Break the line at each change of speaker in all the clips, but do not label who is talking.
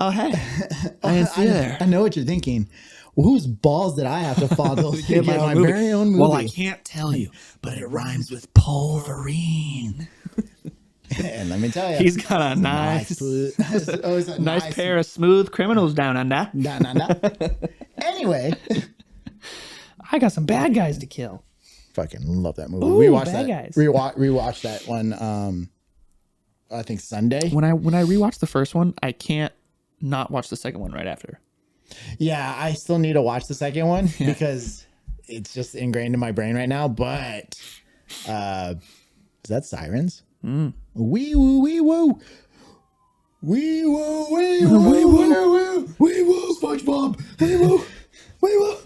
Oh, hey. I didn't see you there.
I know what you're thinking. Well, whose balls did I have to fondle to get my very own movie?
Well, I can't tell you, but it rhymes with pulverine.
And let me tell you,
He's got a nice pair of smooth criminals down under.
Anyway,
I got some bad guys to kill.
fucking love that movie.
Ooh,
We watched
bad
that.
guys.
Rewatched that one. I think Sunday.
When I rewatched the first one, I can't not watch the second one right after.
Yeah, I still need to watch the second one because it's just ingrained in my brain right now. But is that sirens? Wee woo, wee woo. Wee woo, wee woo, wee woo, wee woo, SpongeBob, wee woo, wee woo.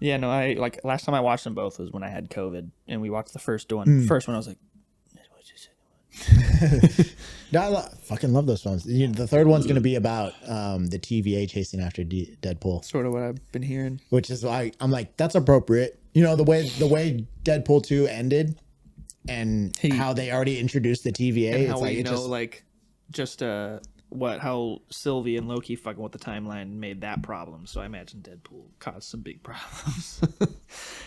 Yeah, no, I like last time I watched them both was when I had COVID, and we watched the first one. First one, I was like,
No, I fucking love those films. The third one's going to be about the TVA chasing after Deadpool.
sort of what I've been hearing.
Which is why I'm like, that's appropriate. You know, the way Deadpool 2 ended and how they already introduced the TVA.
And how
it's like,
we know, like, just how Sylvie and Loki fucking with the timeline made that problem. So I imagine Deadpool caused some big problems.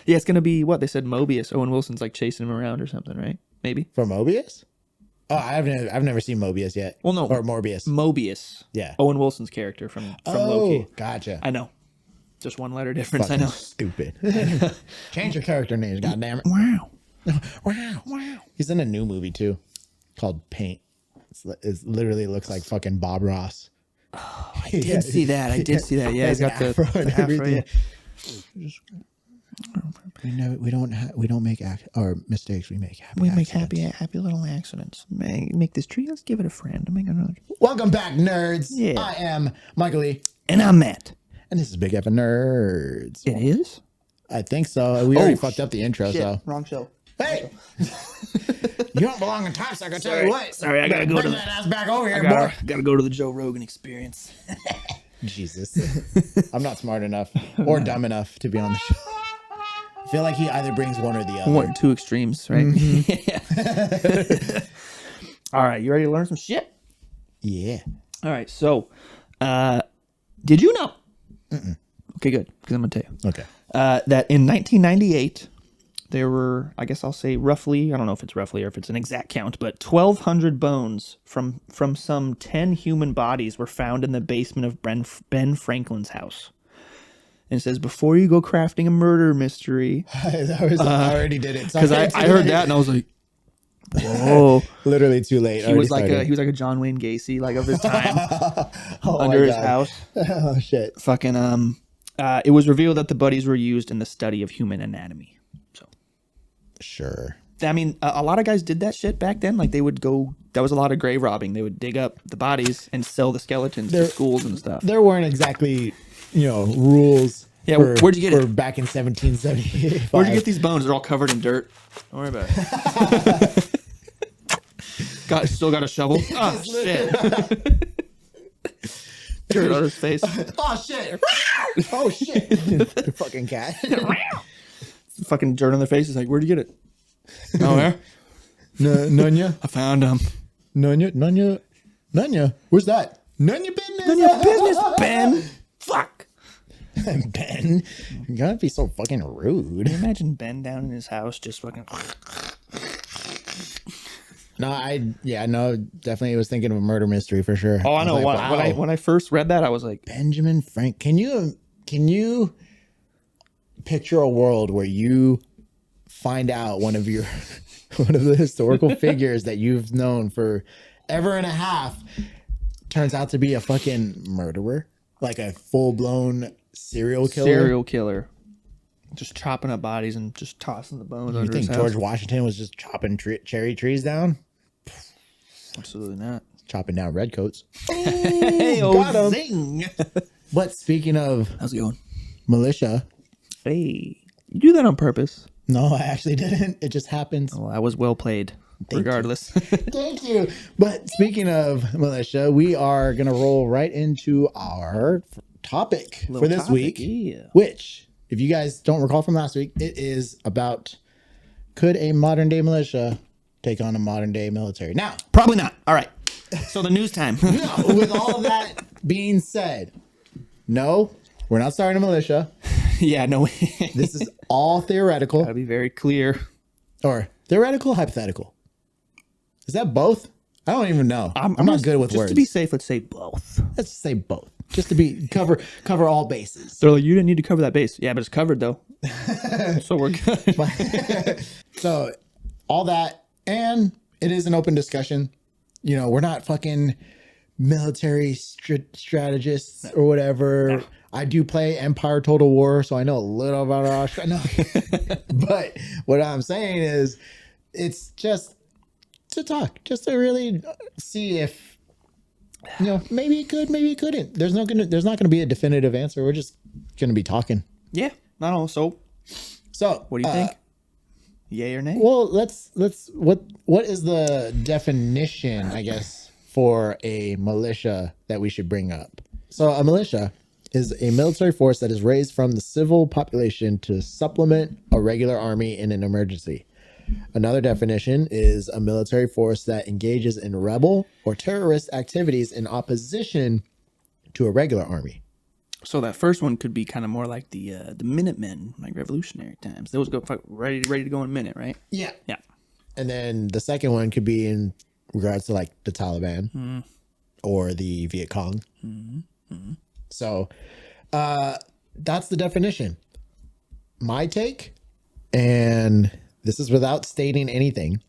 Yeah, it's gonna be what they said. Mobius. Owen Wilson's like chasing him around or something, right? Maybe
for Mobius. Oh, I've never seen Mobius yet.
Well, no,
or Morbius.
Mobius.
Yeah,
Owen Wilson's character from Loki.
Gotcha.
I know. Just one letter difference.
Fucking
I know.
Stupid. Change your character names, goddammit. Wow. He's in a new movie too, called Paint. It literally looks like fucking Bob Ross.
Oh, I did see that. Yeah, he's got the
afro and everything.
Yeah.
We don't make mistakes. We make happy.
We make happy little accidents. Make this tree. Let's give it a friend. Make another.
Welcome back, nerds.
Yeah.
I am Michael Lee,
and I'm Matt.
And this is Big Effin Nerds.
It is.
I think so. We already fucked up the intro.
Shit.
So
Wrong show.
Hey, you don't belong in Top Sector. I tell you what.
Sorry, I gotta go to
that ass back over here, boy.
Gotta go to the Joe Rogan Experience.
Jesus, I'm not smart enough or dumb enough to be on the show. I feel like he either brings one or the other.
Two extremes, right? Mm-hmm. All right, you ready to learn some shit?
Yeah.
All right, so did you know? Okay, good, because I'm gonna tell you.
Okay.
That in 1998. There were, I guess I'll say roughly, I don't know if it's roughly or if it's an exact count, but 1,200 bones from some 10 human bodies were found in the basement of Ben Franklin's house. And it says, before you go crafting a murder mystery.
I already did it.
Because I heard that and I was like, whoa.
Literally too late.
He was like a John Wayne Gacy, like of his time under his house.
Oh, shit.
Fucking, it was revealed that the bodies were used in the study of human anatomy.
Sure.
I mean, a lot of guys did that shit back then. Like, they would go, that was a lot of grave robbing. They would dig up the bodies and sell the skeletons to schools and stuff.
There weren't exactly, rules.
Yeah, where'd you get it?
Back in 1775.
Where'd you get these bones? They're all covered in dirt. Don't worry about it. Still got a shovel? Oh, shit. Dirt on his face.
Oh, shit. Oh, shit. The fucking cat.
Fucking dirt on their faces. Like, where'd you get it? Oh, where?
Nunya.
I found them.
Nunya. Where's that? None your business.
None your business, Ben. Fuck.
Ben, you gotta be so fucking rude.
Can you imagine Ben down in his house just fucking.
No, definitely was thinking of a murder mystery for sure.
Oh, I know.
Like,
when I first read that, I was like,
Benjamin Frank. Can you picture a world where you find out one of the historical figures that you've known for ever and a half turns out to be a fucking murderer, like a full-blown serial killer, just chopping up bodies and just tossing the bones under his house? George Washington was just chopping cherry trees down?
Absolutely not.
Chopping down redcoats.
Hey,
got him.
Zing.
But speaking of,
how's it going?
Militia.
Hey, you do that on purpose?
No, I actually didn't. It just happens.
Oh, that was well played. Regardless.
Thank you. But speaking of Militia, we are going to roll right into our topic for this week, which, if you guys don't recall from last week, it is about, could a modern day militia take on a modern day military? Now,
probably not. All right. So the news time.
With all of that being said, no, we're not starting a militia.
Yeah, no.
This is all theoretical.
Gotta be very clear.
Or theoretical, hypothetical. Is that both? I don't even know. I'm not good with
just
words.
To be safe, let's say both.
Let's say both. Just to be cover all bases.
They're like, you didn't need to cover that base. Yeah, but it's covered though. So we're good.
So all that, and it is an open discussion. You know, we're not fucking military strategists or whatever. No. I do play Empire Total War, so I know a little about Australia. No. But what I'm saying is, it's just to talk, just to really see if, you know, maybe it could, maybe it couldn't. There's not gonna be a definitive answer. We're just gonna be talking.
Yeah, I don't know. So what do you think? Yay or nay?
Well, let's what is the definition, I guess, for a militia that we should bring up? So a militia is a military force that is raised from the civil population to supplement a regular army in an emergency. Another definition is a military force that engages in rebel or terrorist activities in opposition to a regular army.
So that first one could be kind of more like the Minutemen, like Revolutionary times. Those go ready to go in a minute, right?
Yeah.
Yeah.
And then the second one could be in regards to like the Taliban or the Viet Cong. So that's the definition. My take, and this is without stating anything.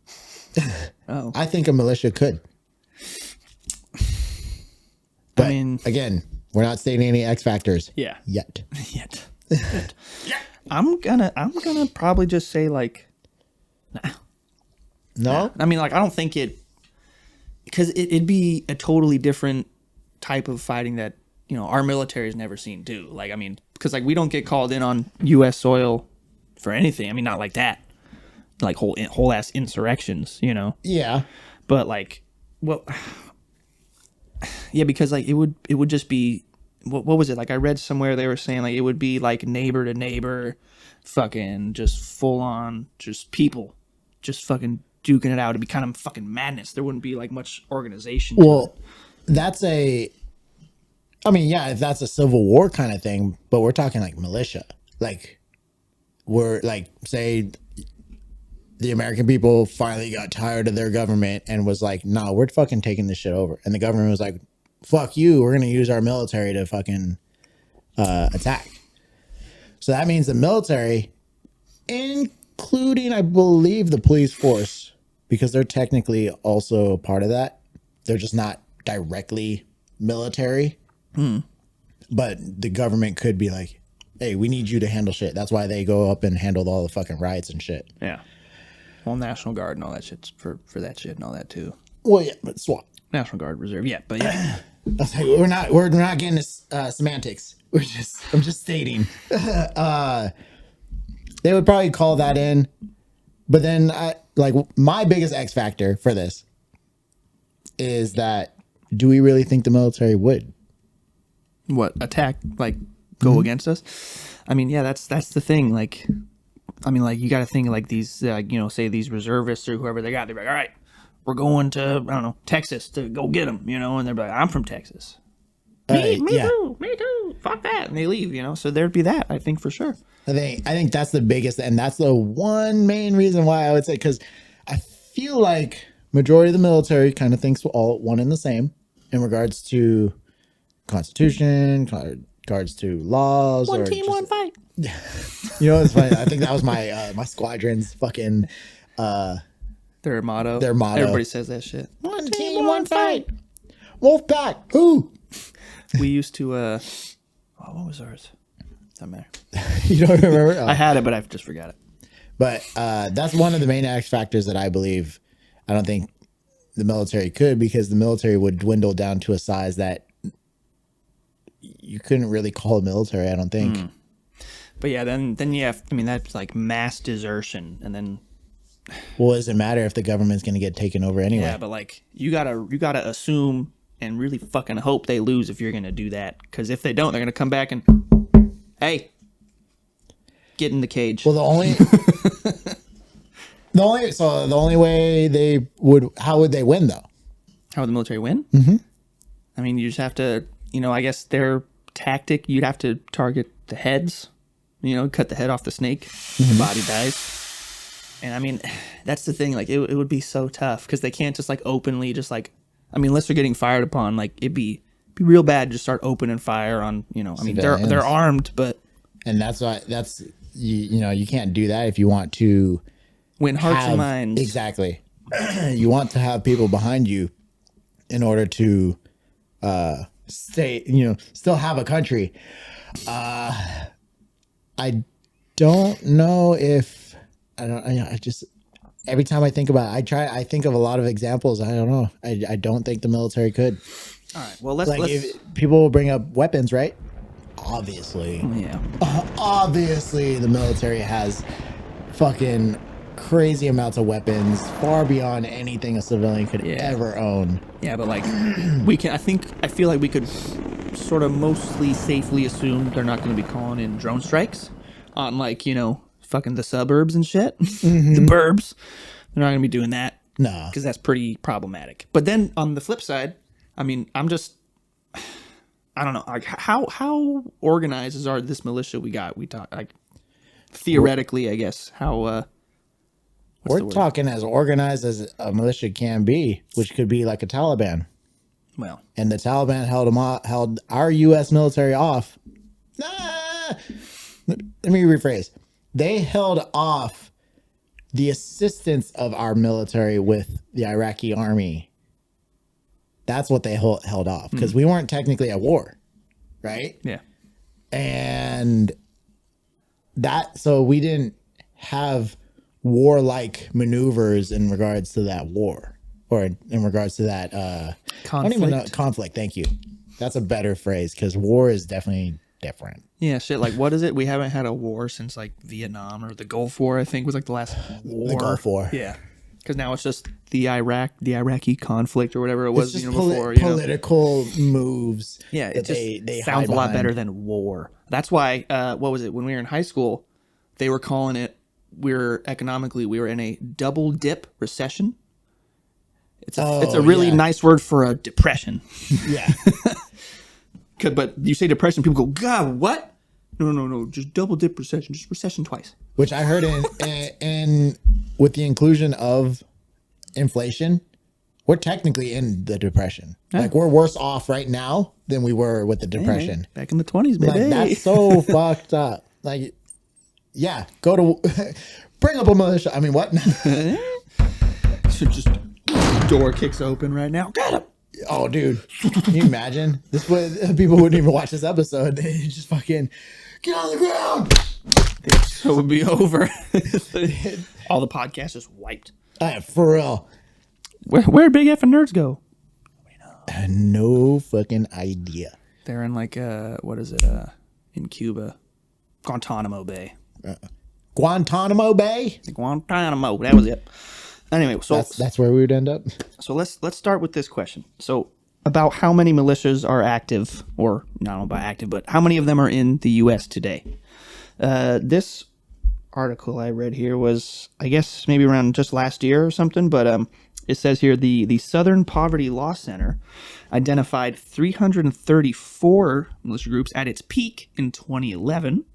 Oh.
I think a militia could. But I mean, again, we're not stating any X factors.
Yeah.
Yet.
Yeah. I'm gonna probably just say like, nah.
No?
Nah. I mean, like, I don't think because it'd be a totally different type of fighting that, you know, our military's never seen do. Like, I mean, because like we don't get called in on U.S. soil for anything. I mean, not like that. Like whole ass insurrections, you know?
Yeah.
But like, well, yeah, because like it would just be, what was it? Like I read somewhere they were saying like it would be like neighbor to neighbor, fucking just full on, just people, just fucking duking it out. It'd be kind of fucking madness. There wouldn't be like much organization.
Well, that's I mean, yeah, if that's a civil war kind of thing, but we're talking like militia. Like we're like, say the American people finally got tired of their government and was like, no, we're fucking taking this shit over. And the government was like, fuck you, we're going to use our military to fucking attack. So that means the military, including, I believe, the police force, because they're technically also part of that. They're just not directly military. But the government could be like, hey, we need you to handle shit. That's why they go up and handle all the fucking riots and shit.
Yeah. Well, National Guard and all that shit's for that shit and all that too.
Well, yeah, but SWAT.
National Guard Reserve, yeah, but yeah.
Like, we're not getting this semantics. I'm just stating. They would probably call that in, but then my biggest X factor for this is that, do we really think the military would
what attack, like go against us? I mean, yeah, that's the thing. Like, I mean, like you got to think like these, you know, say these reservists or whoever they got. They're like, all right, we're going to, I don't know, Texas to go get them, you know, and they're like, I'm from Texas. Me too. Fuck that, and they leave, you know. So there'd be that, I think, for sure.
I think that's the biggest, and that's the one main reason why I would say, because I feel like majority of the military kind of thinks we're all one and the same in regards to Constitution, regards to laws.
One team, one fight.
You know, it's funny. I think that was my my squadron's fucking
their motto. Everybody says that shit.
One team, one fight. Wolf pack. Ooh.
We used to what was ours? Doesn't matter.
You don't remember?
I had it, but I just forgot it.
But that's one of the main X factors that I believe. I don't think the military could, because the military would dwindle down to a size that you couldn't really call a military, I don't think.
But yeah, then you have, I mean, that's like mass desertion, and then.
Well, does it matter if the government's going to get taken over anyway?
Yeah, but like you gotta assume and really fucking hope they lose if you're gonna do that, because if they don't, they're gonna come back and, hey, get in the cage.
Well, the only way they would, how would they win though?
How would the military win? I mean, you just have to, I guess their tactic, you'd have to target the heads, cut the head off the snake, the body dies. And I mean, that's the thing, like it would be so tough because they can't just like openly just like, I mean, unless they're getting fired upon, like it'd be real bad to just start opening fire on, I mean, they're armed, but.
And that's why you can't do that if you want to
win hearts and minds.
Exactly. You want to have people behind you in order to still have a country. I don't know if I just every time I think about it, I think of a lot of examples. I don't know. I don't think the military could.
All right. Well, let's
if people will bring up weapons, right? Obviously.
Yeah.
Obviously, the military has fucking crazy amounts of weapons, far beyond anything a civilian could ever own.
Yeah, but like I feel like we could sort of mostly safely assume they're not going to be calling in drone strikes on like, fucking the suburbs and shit. The burbs. They're not going to be doing that.
No.
Because that's pretty problematic. But then on the flip side, I mean, I don't know, like how organized is this militia we got? We talk like theoretically, I guess. How
we're talking as organized as a militia can be, which could be like a Taliban.
Well, and
the Taliban held our U.S. military off. Let me rephrase. They held off the assistance of our military with the Iraqi army. That's what they held off because we weren't technically at war, right?
Yeah.
And so we didn't have warlike maneuvers in regards to that war or in regards to that
conflict.
I don't even know, conflict. Thank you. That's a better phrase because war is definitely different.
Yeah, shit. Like, what is it? We haven't had a war since like Vietnam or the Gulf War. I think was like the last war.
The Gulf War.
Yeah. Because now it's just the Iraqi conflict or whatever it was before.
Political moves.
Yeah, it just sounds a lot better than war. That's why. What was it when we were in high school? They were calling it. We were in a double dip recession. It's a really nice word for a depression.
Yeah.
But you say depression, people go, God, what? No, just double dip recession, just recession twice.
Which I heard in with the inclusion of inflation, we're technically in the depression. Yeah. Like we're worse off right now than we were with the depression.
Hey, back in the 20s, baby.
Like that's so fucked up. Like, yeah, bring up a militia. I mean, what?
Should just door kicks open right now. Got him.
Oh, dude, can you imagine? People wouldn't even watch this episode. They just fucking get on the ground.
So it would be over. All the podcasts just wiped.
For real.
Where'd big Effin nerds go?
I had no fucking idea.
They're in like what is it? In Cuba, Guantanamo Bay.
Guantanamo Bay.
Guantanamo. That was it. Anyway, so
that's where we would end up.
So let's start with this question. So about how many militias are active, or not about active, but how many of them are in the U.S. today? This article I read here was, I guess, maybe around just last year or something, but it says here the Southern Poverty Law Center identified 334 militia groups at its peak in 2011.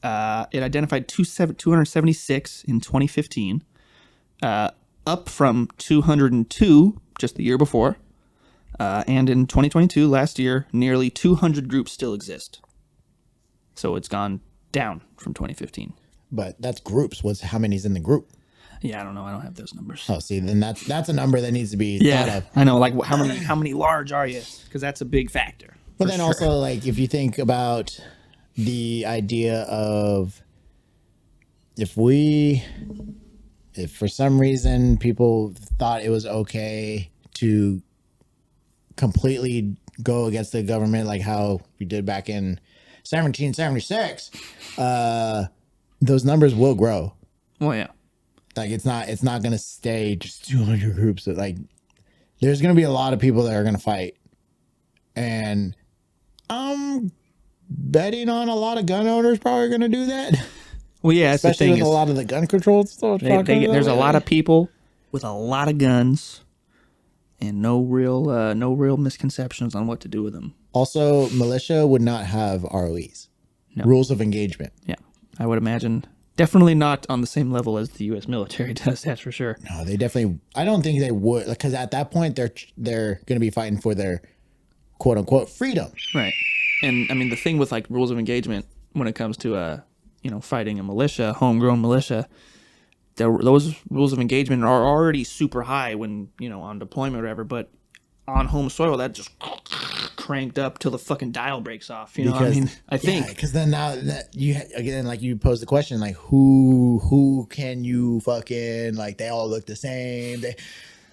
It identified 276 in 2015. Up from 202 just the year before. And in 2022, last year, nearly 200 groups still exist. So it's gone down from 2015.
But that's groups. How many's in the group?
Yeah, I don't know. I don't have those numbers.
Oh, see, then that's a number that needs to be thought of.
I know. Like, how many large are you? Because that's a big factor.
But then also, like, if you think about the idea of if for some reason people thought it was okay to completely go against the government, like how we did back in 1776, those numbers will grow.
Well, yeah.
Like it's not going to stay just 200 groups. Like there's going to be a lot of people that are going to fight. And I'm betting on a lot of gun owners probably going to do that.
Well, yeah,
especially with a lot of the gun control stuff.
There's a lot of people with a lot of guns and no real misconceptions on what to do with them.
Also, militia would not have ROEs,
No.
rules of engagement.
Yeah, I would imagine definitely not on the same level as the U.S. military does. That's for sure.
No, they definitely. I don't think they would, because at that point they're going to be fighting for their quote unquote freedom.
Right. And I mean, the thing with like rules of engagement when it comes to fighting a militia, homegrown militia, those rules of engagement are already super high when on deployment or whatever, but on home soil that just cranked up till the fucking dial breaks off. You know what I mean? I think
because then now that you again, like you pose the question, like who can you fucking like? They all look the same.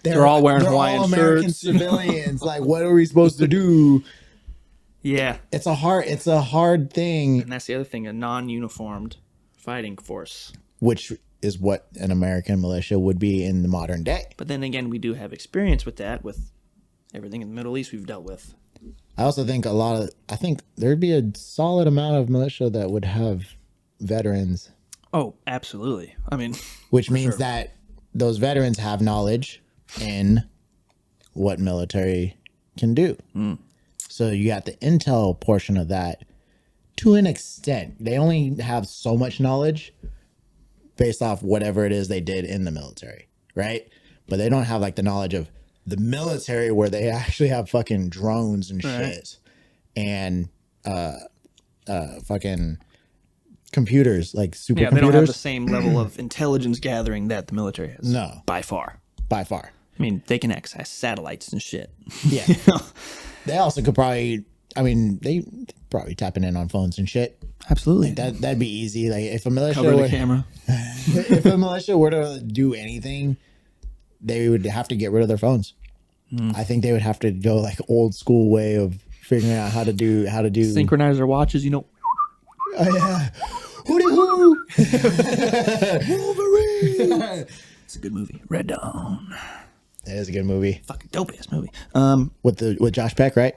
They're
all wearing Hawaiian
all American
shirts.
civilians. Like, what are we supposed to do?
Yeah,
it's a hard thing.
And that's the other thing, a non-uniformed fighting force.
Which is what an American militia would be in the modern day.
But then again, we do have experience with that, with everything in the Middle East we've dealt with.
I also think I think there'd be a solid amount of militia that would have veterans.
Oh, absolutely. I mean,
which means that those veterans have knowledge in what military can do. So you got the intel portion of that to an extent. They only have so much knowledge based off whatever it is they did in the military, right? But they don't have like the knowledge of the military where they actually have fucking drones and shit and fucking computers, like supercomputers.
Yeah, they don't have the same level of intelligence gathering that the military has.
No.
By far.
I
mean, they can access satellites and shit.
Yeah. They also could probably, they probably tapping in on phones and shit.
Absolutely.
That'd be easy. Like if a militia
Cover the camera.
If a militia were to do anything, they would have to get rid of their phones. I think they would have to go like old school way of figuring out how to do
synchronize their watches,
Oh yeah. Hooty hoo. Wolverine.
It's a good movie. Red Dawn.
That is a good movie.
Fucking dope ass movie.
With Josh Peck, right?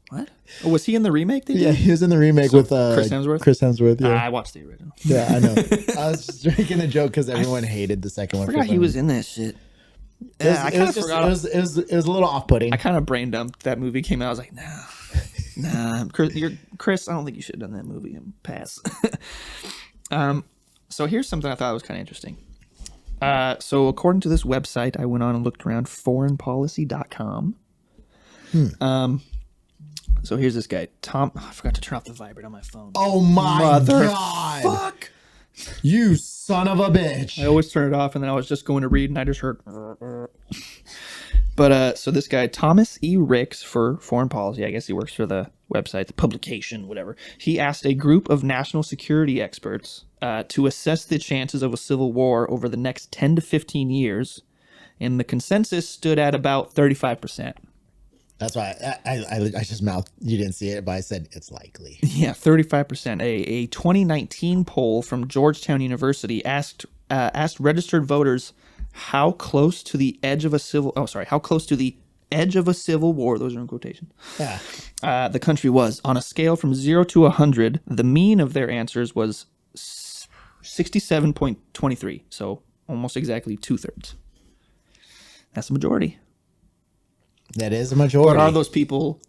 What? Oh, was he in the remake?
Yeah, he was in the remake with
Chris Hemsworth.
Chris Hemsworth. Yeah,
I watched the original.
Yeah, I know. I was just making a joke because everyone hated the second one.
I forgot he was in that shit. Yeah, I kind of forgot.
It was a little off-putting.
I kind of brain dumped that movie came out. I was like, nah, Chris. I don't think you should have done that movie and pass. So here's something I thought was kind of interesting. So according to this website, I went on and looked around foreignpolicy.com. So here's this guy, Tom. I forgot to turn off the vibrate on my phone.
Oh my God.
Fuck.
You son of a bitch.
I always turn it off, and then I was just going to read, and I just heard. But so this guy, Thomas E. Ricks for Foreign Policy, I guess he works for the website, the publication, whatever. He asked a group of national security experts to assess the chances of a civil war over the next 10 to 15 years, and the consensus stood at about 35%.
That's why I just mouthed. You didn't see it, but I said it's likely.
Yeah, 35%. A 2019 poll from Georgetown University asked registered voters how close to the edge of a civil war, those are in quotation, the country was. On a scale from 0 to 100, the mean of their answers was 67.23, so almost exactly 2/3. That's the majority.
That is a majority.
But are those people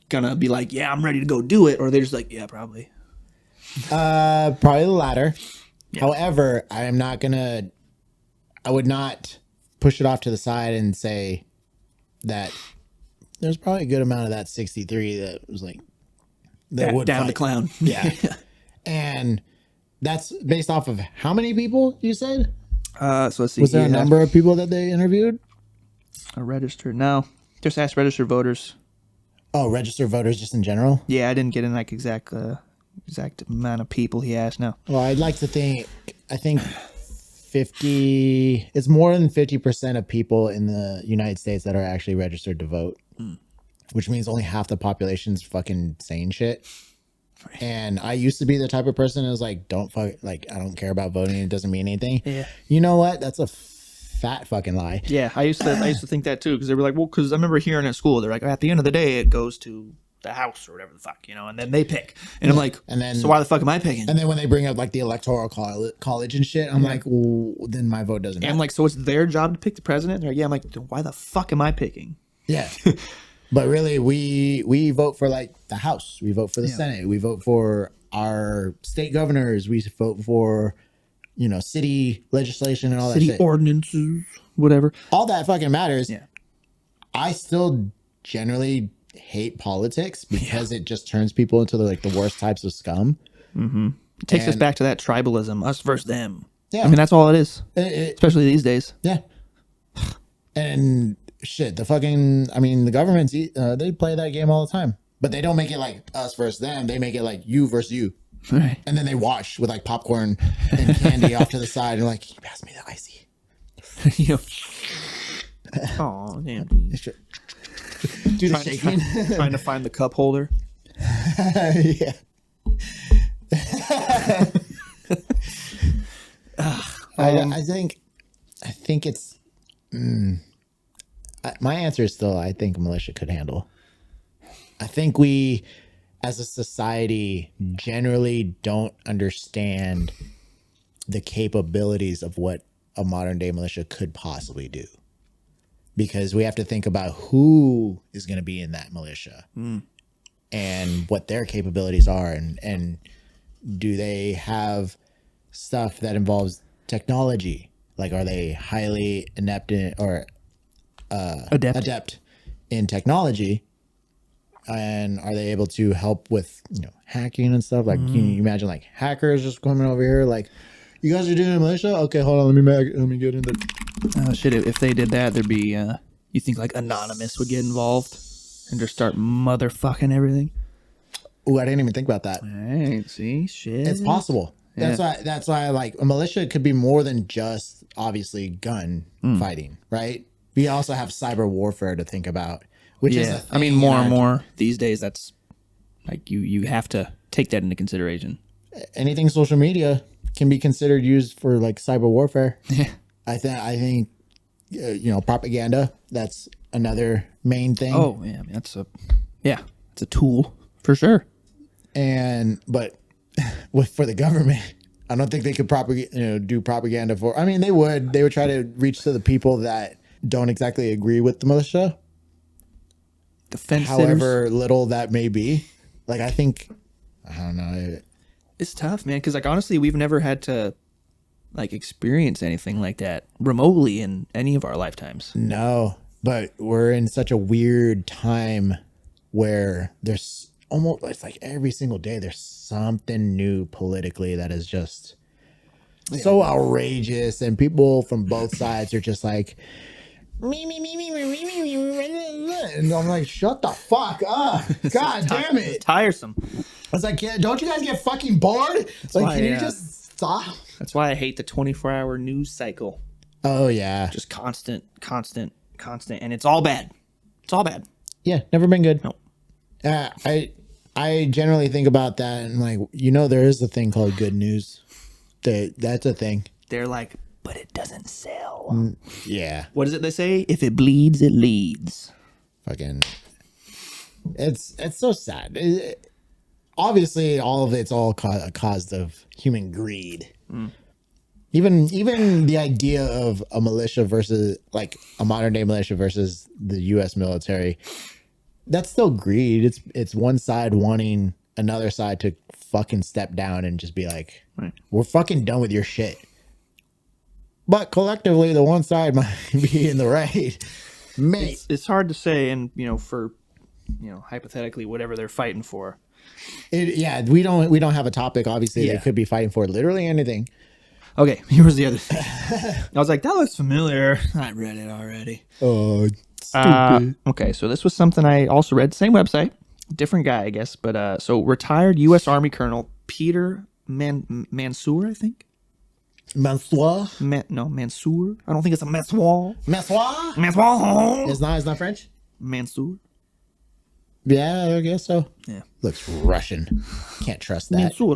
gonna be like, yeah, I'm ready to go do it? Or they're just like, yeah, probably.
Probably the latter.
Yeah.
However, I would not push it off to the side and say that there's probably a good amount of that 63 that was like, that would
down
fight.
the clown.
Yeah. And that's based off of how many people you said?
So let's see.
Was there a number of people that they interviewed?
A registered? No, just ask registered voters.
Oh, registered voters just in general?
Yeah, I didn't get an exact amount of people he asked. No.
Well, I'd like to think. I think 50. It's more than 50% of people in the United States that are actually registered to vote, which means only half the population's fucking saying shit. Right. And I used to be the type of person who was like, I don't care about voting. It doesn't mean anything.
Yeah.
You know what? That's a fat fucking lie.
Yeah, I used to think that too, because they were like, well, because I remember hearing at school, they're like, at the end of the day, it goes to the House or whatever the fuck, and then they pick. And I'm like,
and then
so why the fuck am I picking?
And then when they bring up like the electoral college and shit, I'm like, well, then my vote doesn't matter.
And I'm like, so it's their job to pick the president? They're like, yeah. I'm like, why the fuck am I picking?
Yeah. But really, we vote for like the House. We vote for the Senate. We vote for our state governors. We vote for, city legislation and all that shit.
City ordinances, whatever.
All that fucking matters.
Yeah.
I still generally hate politics because it just turns people into the worst types of scum.
Mm-hmm. It takes us back to that tribalism, us versus them.
Yeah.
I mean, that's all it is, especially these days.
Yeah. And shit, the governments, they play that game all the time. But they don't make it like us versus them. They make it like you versus you.
Right.
And then they watch with like popcorn and candy off to the side. And like, can you pass me the icy?
Oh, damn.
Do the shaking.
Trying to find the cup holder.
Yeah. I think it's my answer is still I think militia could handle. I think we as a society generally don't understand the capabilities of what a modern day militia could possibly do, because we have to think about who is going to be in that militia and what their capabilities are, and do they have stuff that involves technology? Like, are they highly inept or adept in technology? And are they able to help with hacking and stuff? Like, can you imagine like hackers just coming over here like, you guys are doing militia? Okay, hold on, let me get in there.
Oh shit! If they did that, there'd be you think like Anonymous would get involved and just start motherfucking everything?
Oh, I didn't even think about that.
Hey, see, shit,
it's possible. Yeah. That's why like a militia could be more than just obviously gun fighting, right? We also have cyber warfare to think about, which is a thing.
I mean, more and more these days. That's like you have to take that into consideration.
Anything social media can be considered used for like cyber warfare.
Yeah,
I think propaganda. That's another main thing.
Oh yeah, I mean, it's a tool for sure.
But for the government, I don't think they could do propaganda for. I mean, they would try to reach to the people that don't exactly agree with the militia.
The fence
however little that may be. Like, I don't know.
It's tough, man, because like honestly, we've never had to like experience anything like that remotely in any of our lifetimes.
No, but we're in such a weird time where there's almost, it's like every single day there's something new politically that is just so outrageous, and people from both sides are just like me, and I'm like, shut the fuck up. God damn it.
It's tiresome.
I was like, don't you guys get fucking bored? Like, can you just stop?
That's why I hate the 24-hour news cycle.
Oh yeah.
Just constant, and it's all bad. It's all bad.
Yeah, never been good.
No.
I generally think about that and like, there is a thing called good news. That's a thing.
They're like, but it doesn't sell.
Yeah.
What is it they say? If it bleeds, it leads.
Fucking. It's so sad. Obviously, all of it's all caused of human greed. Even the idea of a militia versus like a modern day militia versus the U.S. military, that's still greed. It's one side wanting another side to fucking step down and just be like, we're fucking done with your shit. But collectively, the one side might be in the right. Mate,
it's hard to say, and for hypothetically, whatever they're fighting for.
We don't have a topic. Obviously, they could be fighting for literally anything.
Okay, here's the other thing. I was like, that looks familiar. I read it already.
Oh, stupid.
Okay, so this was something I also read. Same website, different guy, I guess. But so retired U.S. Army Colonel Peter Mansour, I think.
Mansour?
Mansour. I don't think it's a Mansour.
Mansour?
Mansour.
It's not French?
Mansour.
Yeah, I guess so.
Yeah.
Looks Russian. Can't trust that.
Mansour.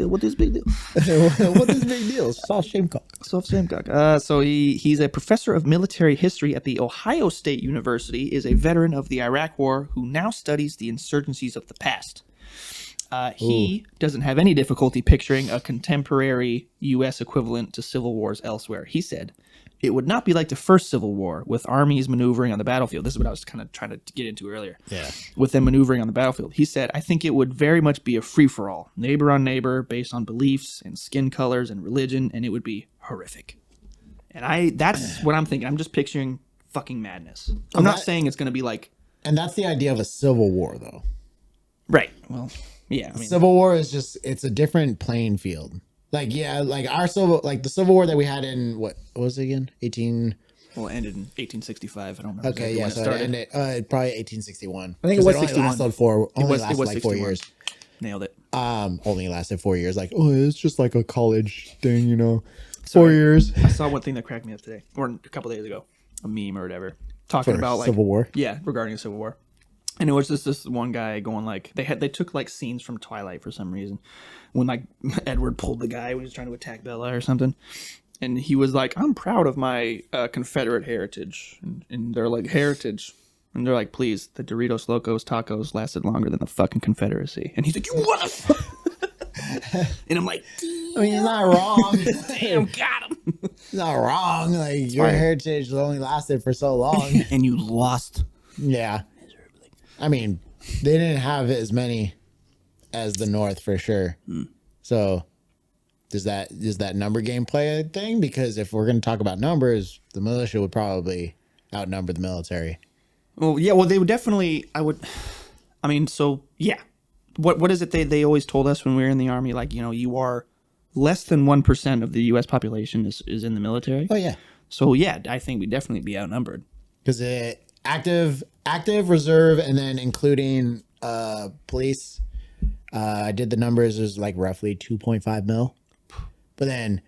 What is big deal?
What is big deal? Saul Shamcock.
So he's a professor of military history at the Ohio State University, is a veteran of the Iraq War who now studies the insurgencies of the past. He doesn't have any difficulty picturing a contemporary U.S. equivalent to civil wars elsewhere. He said, it would not be like the first Civil War with armies maneuvering on the battlefield. This is what I was kind of trying to get into earlier.
Yeah.
With them maneuvering on the battlefield. He said, I think it would very much be a free-for-all, neighbor on neighbor, based on beliefs and skin colors and religion, and it would be horrific. And that's what I'm thinking. I'm just picturing fucking madness. I'm not saying it's going to be like...
And that's the idea of a civil war, though.
Right. Well, yeah. I mean,
Civil war is just, it's a different playing field. Like, yeah, like the Civil War that we had in, what was it again? 18...
Well, it ended in 1865. I don't remember.
Okay, yeah, so it ended probably 1861.
I think it was
only
61.
Lasted like 4 years.
Nailed it.
Only lasted 4 years. Like, oh, it's just like a college thing, you know. 4 years.
I saw one thing that cracked me up today, or a couple days ago, a meme or whatever, talking about like
Civil War.
Yeah, regarding the Civil War. And it was just this one guy going like they took like scenes from Twilight for some reason, when like Edward pulled the guy when he was trying to attack Bella or something, and he was like, "I'm proud of my Confederate heritage," and they're like, "Heritage," and they're like, "Please, the Doritos Locos Tacos lasted longer than the fucking Confederacy," and he's like, "You what?" And I'm like,
I mean, you're not wrong.
"Damn, got him."
It's not wrong. Like, your heritage only lasted for so long.
And you lost.
Yeah. I mean, they didn't have as many as the North for sure. So does that number game play a thing? Because if we're going to talk about numbers, the militia would probably outnumber the military.
Well, yeah. Well, they would definitely. I mean, so yeah. What is it they always told us when we were in the Army? Like, you know, you are less than 1% of the U.S. population is in the military.
Oh yeah.
So yeah, I think we'd definitely be outnumbered.
Because active, reserve, and then including police. I did the numbers. There's like roughly 2.5 mil. But then,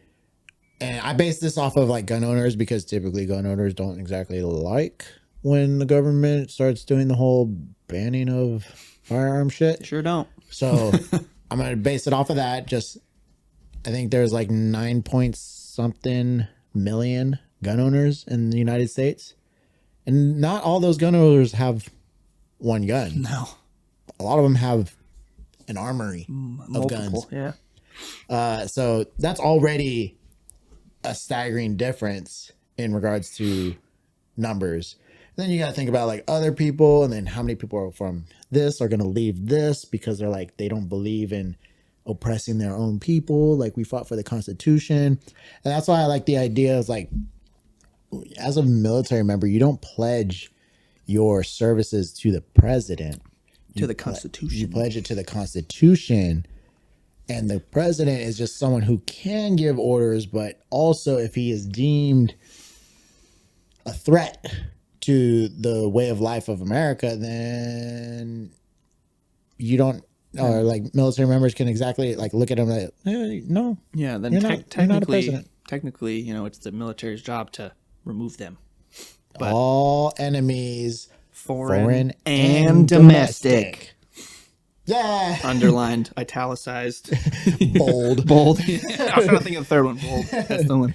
and I base this off of like gun owners, because typically gun owners don't exactly like when the government starts doing the whole banning of firearm shit.
Sure don't.
So I'm going to base it off of that. Just, I think there's like 9 point something million gun owners in the United States. And not all those gun owners have one gun.
No.
A lot of them have an armory of
Multiple,
guns.
Yeah.
So that's already a staggering difference in regards to numbers. Then you got to think about like other people, and then how many people are from this are going to leave this because they're like, they don't believe in oppressing their own people. Like, we fought for the Constitution. And that's why I like the idea of like, as a military member, you don't pledge your services to the president.
To the Constitution.
You pledge it to the Constitution. And the president is just someone who can give orders, but also if he is deemed a threat to the way of life of America, then you don't, or like military members can exactly like look at him like, hey, no.
Yeah, then
you're not a president.
Technically, you know, it's the military's job to remove them. But
all enemies, foreign
and domestic.
Yeah.
Underlined, italicized,
bold.
Bold. I was trying to think of the third one. Bold. That's the one.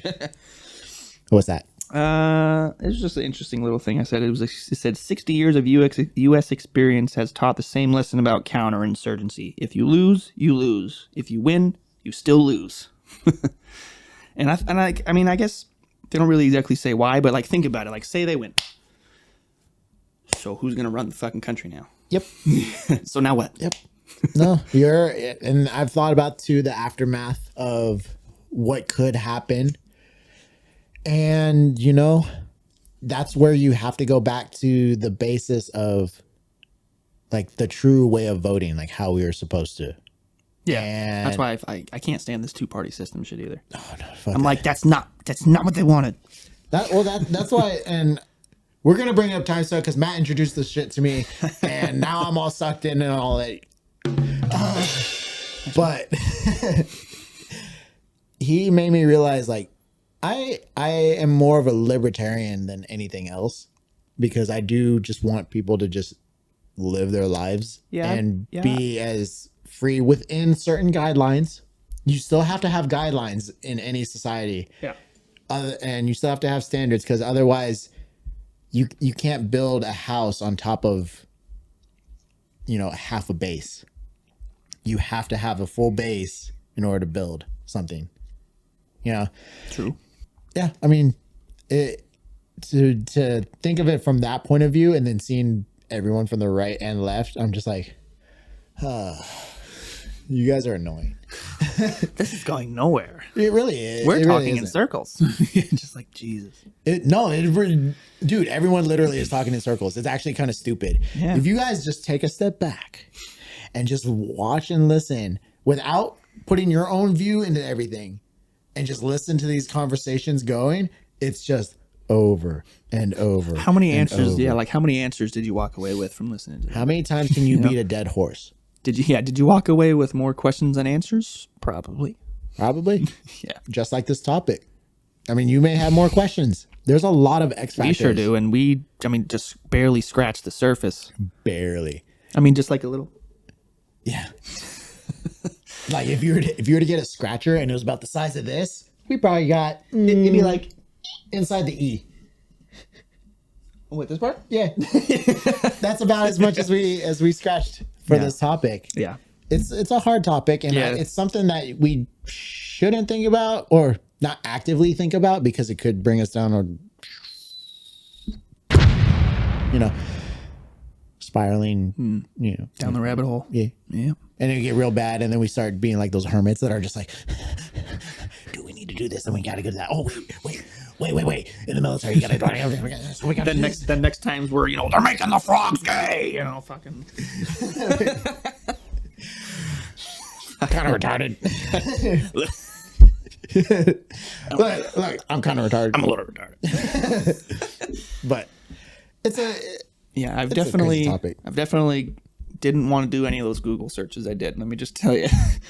What's that?
It was just an interesting little thing I said. It said 60 years of U.S. experience has taught the same lesson about counterinsurgency. If you lose, you lose. If you win, you still lose. and I mean, I guess they don't really exactly say why, but like think about it. Like, say they win. So who's gonna run the fucking country now?
Yep.
So now what?
Yep. No, and I've thought about too the aftermath of what could happen. And, you know, that's where you have to go back to the basis of like the true way of voting, like how we were supposed to.
Yeah.
And
that's why I can't stand this two-party system shit either.
Oh, no,
I'm like, that's not what they wanted.
That's why, and we're going to bring up time stuff because Matt introduced this shit to me and now I'm all sucked in and all that. But he made me realize like, I am more of a libertarian than anything else because I do just want people to just live their lives and be as free within certain guidelines. You still have to have guidelines in any society.
Yeah.
and you still have to have standards, because otherwise you can't build a house on top of, half a base. You have to have a full base in order to build something.
True.
Yeah, I mean, to think of it from that point of view, and then seeing everyone from the right and left, I'm just like, you guys are annoying.
This is going nowhere.
It really is.
We're
It
talking
really
in
isn't.
circles. Just like Jesus.
Dude, everyone literally is talking in circles. It's actually kind of stupid.
Yeah.
If you guys just take a step back and just watch and listen without putting your own view into everything, and just listen to these conversations going, it's just over and over.
How many
and
answers?
over.
Yeah, like how many answers did you walk away with from listening to that?
How many times can you beat a dead horse?
Did you walk away with more questions than answers? Probably.
Probably.
Yeah.
Just like this topic. I mean, you may have more questions. There's a lot of X factors.
We sure do, and just barely scratched the surface.
Barely.
Just like a little.
Yeah. Like if you were to get a scratcher and it was about the size of this, we probably got it'd be like inside the E.
Oh, wait, this part?
Yeah. That's about as much as we scratched for this topic.
Yeah.
It's a hard topic, and it's something that we shouldn't think about, or not actively think about, because it could bring us down spiraling,
Down the rabbit hole.
Yeah.
Yeah.
And it get real bad, and then we start being like those hermits that are just like, do we need to do this? And we got to go to that. Oh, wait. In the military, you got to do it. We gotta
Then next times we're, they're making the frogs gay. Fucking.
kind of retarded. look, I'm kind of retarded.
I'm a little retarded.
But it's
Yeah, I've
a crazy topic.
definitely didn't want to do any of those Google searches I did. Let me just tell you.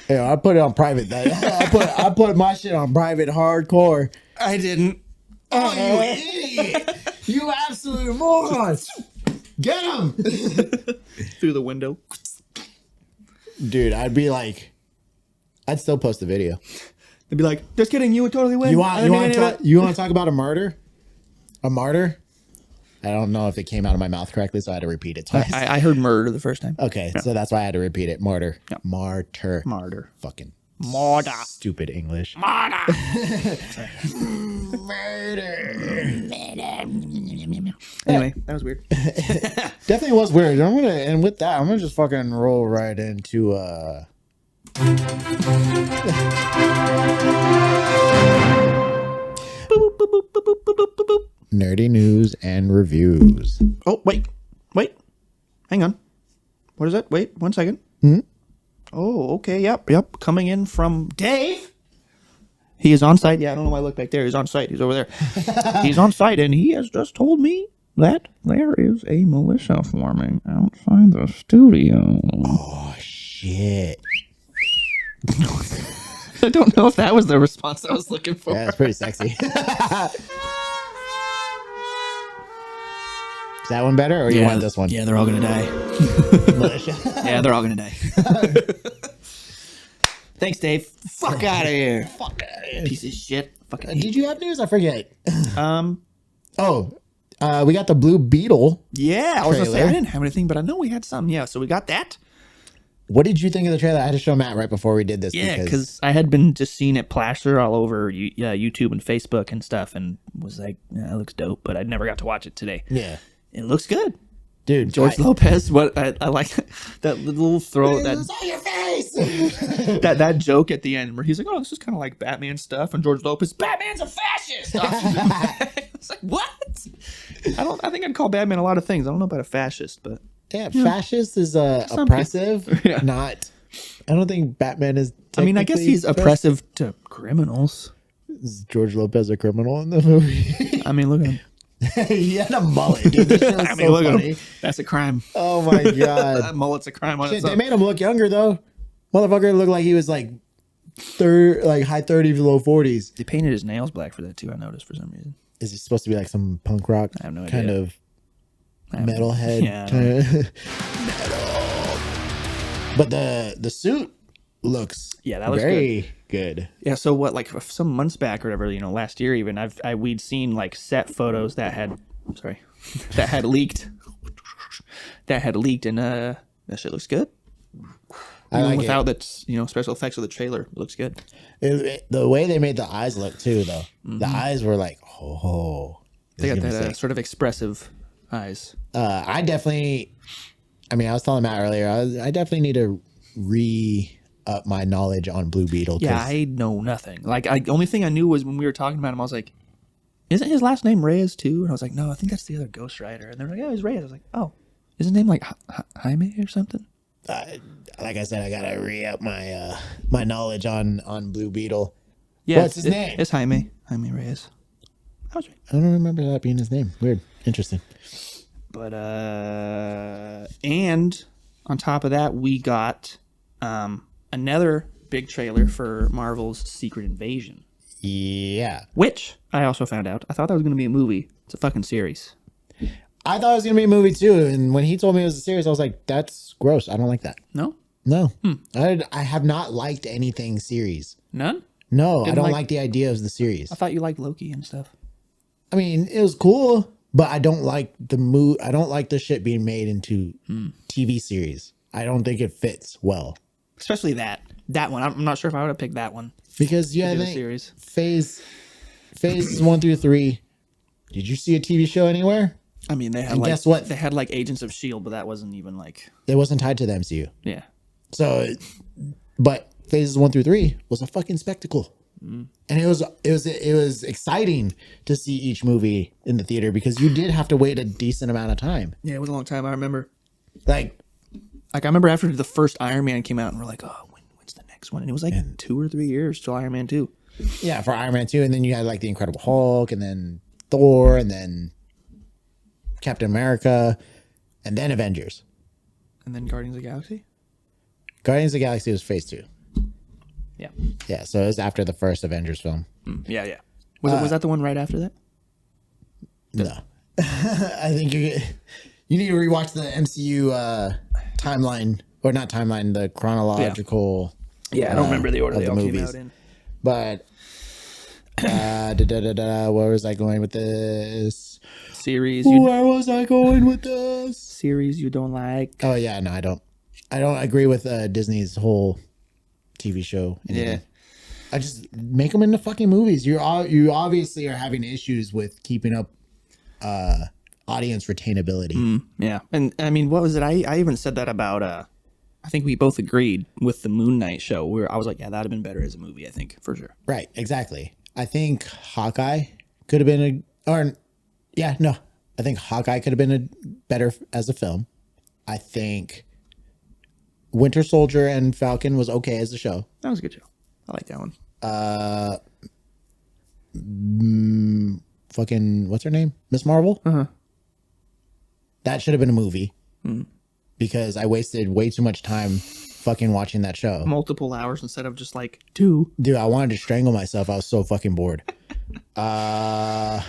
Yeah, I put it on private. I put my shit on private hardcore.
I didn't.
Oh, you idiot! You absolute morons! Get him!
Through the window.
Dude, I'd still post the video.
They'd be like, just kidding, you would totally win.
You want to talk about a martyr? A martyr? I don't know if it came out of my mouth correctly, so I had to repeat it twice.
I heard murder the first time.
Okay, so that's why I had to repeat it. Martyr.
Yeah.
Martyr. Fucking
Martyr.
stupid English.
Martyr.
Murder.
Anyway, that was weird.
Definitely was weird. And with that, I'm gonna just fucking roll right into nerdy news and reviews.
Oh, wait. Hang on. What is that? Wait, 1 second. Oh, okay. Yep. Coming in from Dave. He is on site. Yeah, I don't know why I look back there. He's on site. He's over there. He's on site, and he has just told me that there is a militia forming outside the studio.
Oh, shit.
I don't know if that was the response I was looking for.
Yeah, it's pretty sexy. Is that one better, or you want this one?
Yeah, they're all going to die. Yeah, they're all going to die. Thanks, Dave. Fuck out of here.
Fuck out of here.
Piece of shit. Fucking
Did you have news? I forget. We got the Blue Beetle.
Yeah, I was going to say,
trailer.
I didn't have anything, but I know we had some. Yeah, so we got that.
What did you think of the trailer? I had to show Matt right before we did this.
Yeah, because I had been just seeing it plaster all over YouTube and Facebook and stuff, and was like, yeah, it looks dope, but I never got to watch it today.
Yeah.
It looks good.
Dude,
George Lopez, what I like that little throw,
It's on your face.
that joke at the end where he's like, oh, this is kind of like Batman stuff, and George Lopez, Batman's a fascist. It's like, what? I think I'd call Batman a lot of things. I don't know about a fascist, but
Yeah, fascist is oppressive.
Yeah.
Not. I don't think Batman is.
I mean, I guess he's oppressive to criminals.
Is George Lopez a criminal in the movie?
I mean, look at him.
He had a mullet, dude. This shit was so
Look at
funny.
him. That's a crime.
Oh my god.
That mullet's a crime on
Shit,
its
they
own.
made him look younger though. Motherfucker looked like he was like high 30s, low 40s.
They painted his nails black for that too. I noticed for some reason.
Is he supposed to be like some punk rock
I have no
kind
idea.
of metalhead?
Yeah.
Kinda. Metal. But the suit looks
Yeah, that looks
very good.
Yeah, so what, like some months back or whatever, last year even, we'd seen like set photos that had, sorry, that had leaked, and that shit looks good.
I
Even
like
without
it.
the special effects of the trailer, it looks good.
The way they made the eyes look too, though. The eyes were like, oh,
They
this is
got
gonna be
that
sick.
sort of expressive eyes.
I definitely. I mean, I was telling Matt earlier. I definitely need to up my knowledge on Blue Beetle.
Yeah, I know nothing. Like, only thing I knew was when we were talking about him, I was like, "Isn't his last name Reyes too?" And I was like, "No, I think that's the other Ghost Rider." And they're like, "Yeah, he's Reyes." I was like, "Oh, is his name like Jaime or something?"
Like I said, I gotta up my my knowledge on Blue Beetle.
Yeah,
What's his name?
It's Jaime Reyes. I was right.
I don't remember that being his name. Weird. Interesting.
But and on top of that, we got another big trailer for Marvel's Secret Invasion,
Yeah.
which I also found out. I thought that was going to be a movie. It's a fucking series.
I thought it was gonna be a movie too, and when he told me it was a series, I was like, "That's gross. I don't like that."
No,
No, I have not liked anything series.
none.
No, I
Didn't
don't
like-
like the idea of the series.
I thought you liked Loki and stuff.
I mean, it was cool, but I don't like the I don't like the shit being made into TV series. I don't think it fits well
Especially that one. I'm not sure if I would have picked that one.
because
To
yeah,
do a
they,
series.
phases 1 through 3. Did you see a TV show anywhere?
I mean, they had
And
like
guess what?
They had like Agents of Shield, but that wasn't even like
It wasn't tied to the MCU.
yeah.
So, but phases 1 through 3 was a fucking spectacle. And it was exciting to see each movie in the theater because you did have to wait a decent amount of time.
Yeah, it was a long time. I remember.
Like,
I remember after the first Iron Man came out, and we're like, "Oh, when's the next one?" And it was like 2 or 3 years till Iron Man 2.
yeah, for Iron Man 2, and then you had like the Incredible Hulk, and then Thor, and then Captain America, and then Avengers.
And then Guardians of the Galaxy.
Guardians of the Galaxy was phase 2.
Yeah.
Yeah, so it was after the first Avengers film.
Yeah. Was that the one right after that?
No. I think you need to rewatch the MCU timeline, or not timeline, the chronological.
Yeah, I don't remember the order
of
they
the
all came
movies.
out in.
But where was I going with this?
Series
Where was I going with this?
series you don't like.
Oh yeah, no, I don't agree with Disney's whole TV show. Anything.
Yeah.
I just make them into fucking movies. You obviously are having issues with keeping up audience retainability.
Yeah. And I mean, what was it? I even said that about I think we both agreed with the Moon Knight show where I was like, yeah, that'd have been better as a movie, I think, for sure.
Right, exactly. I think Hawkeye could have been I think Hawkeye could have been better as a film. I think Winter Soldier and Falcon was okay as a show.
That was a good show. I like that one.
Fucking what's her name? Miss Marvel?
Uh-huh.
That should have been a movie. Because I wasted way too much time fucking watching that show.
Multiple hours instead of just like 2.
Dude, I wanted to strangle myself. I was so fucking bored. I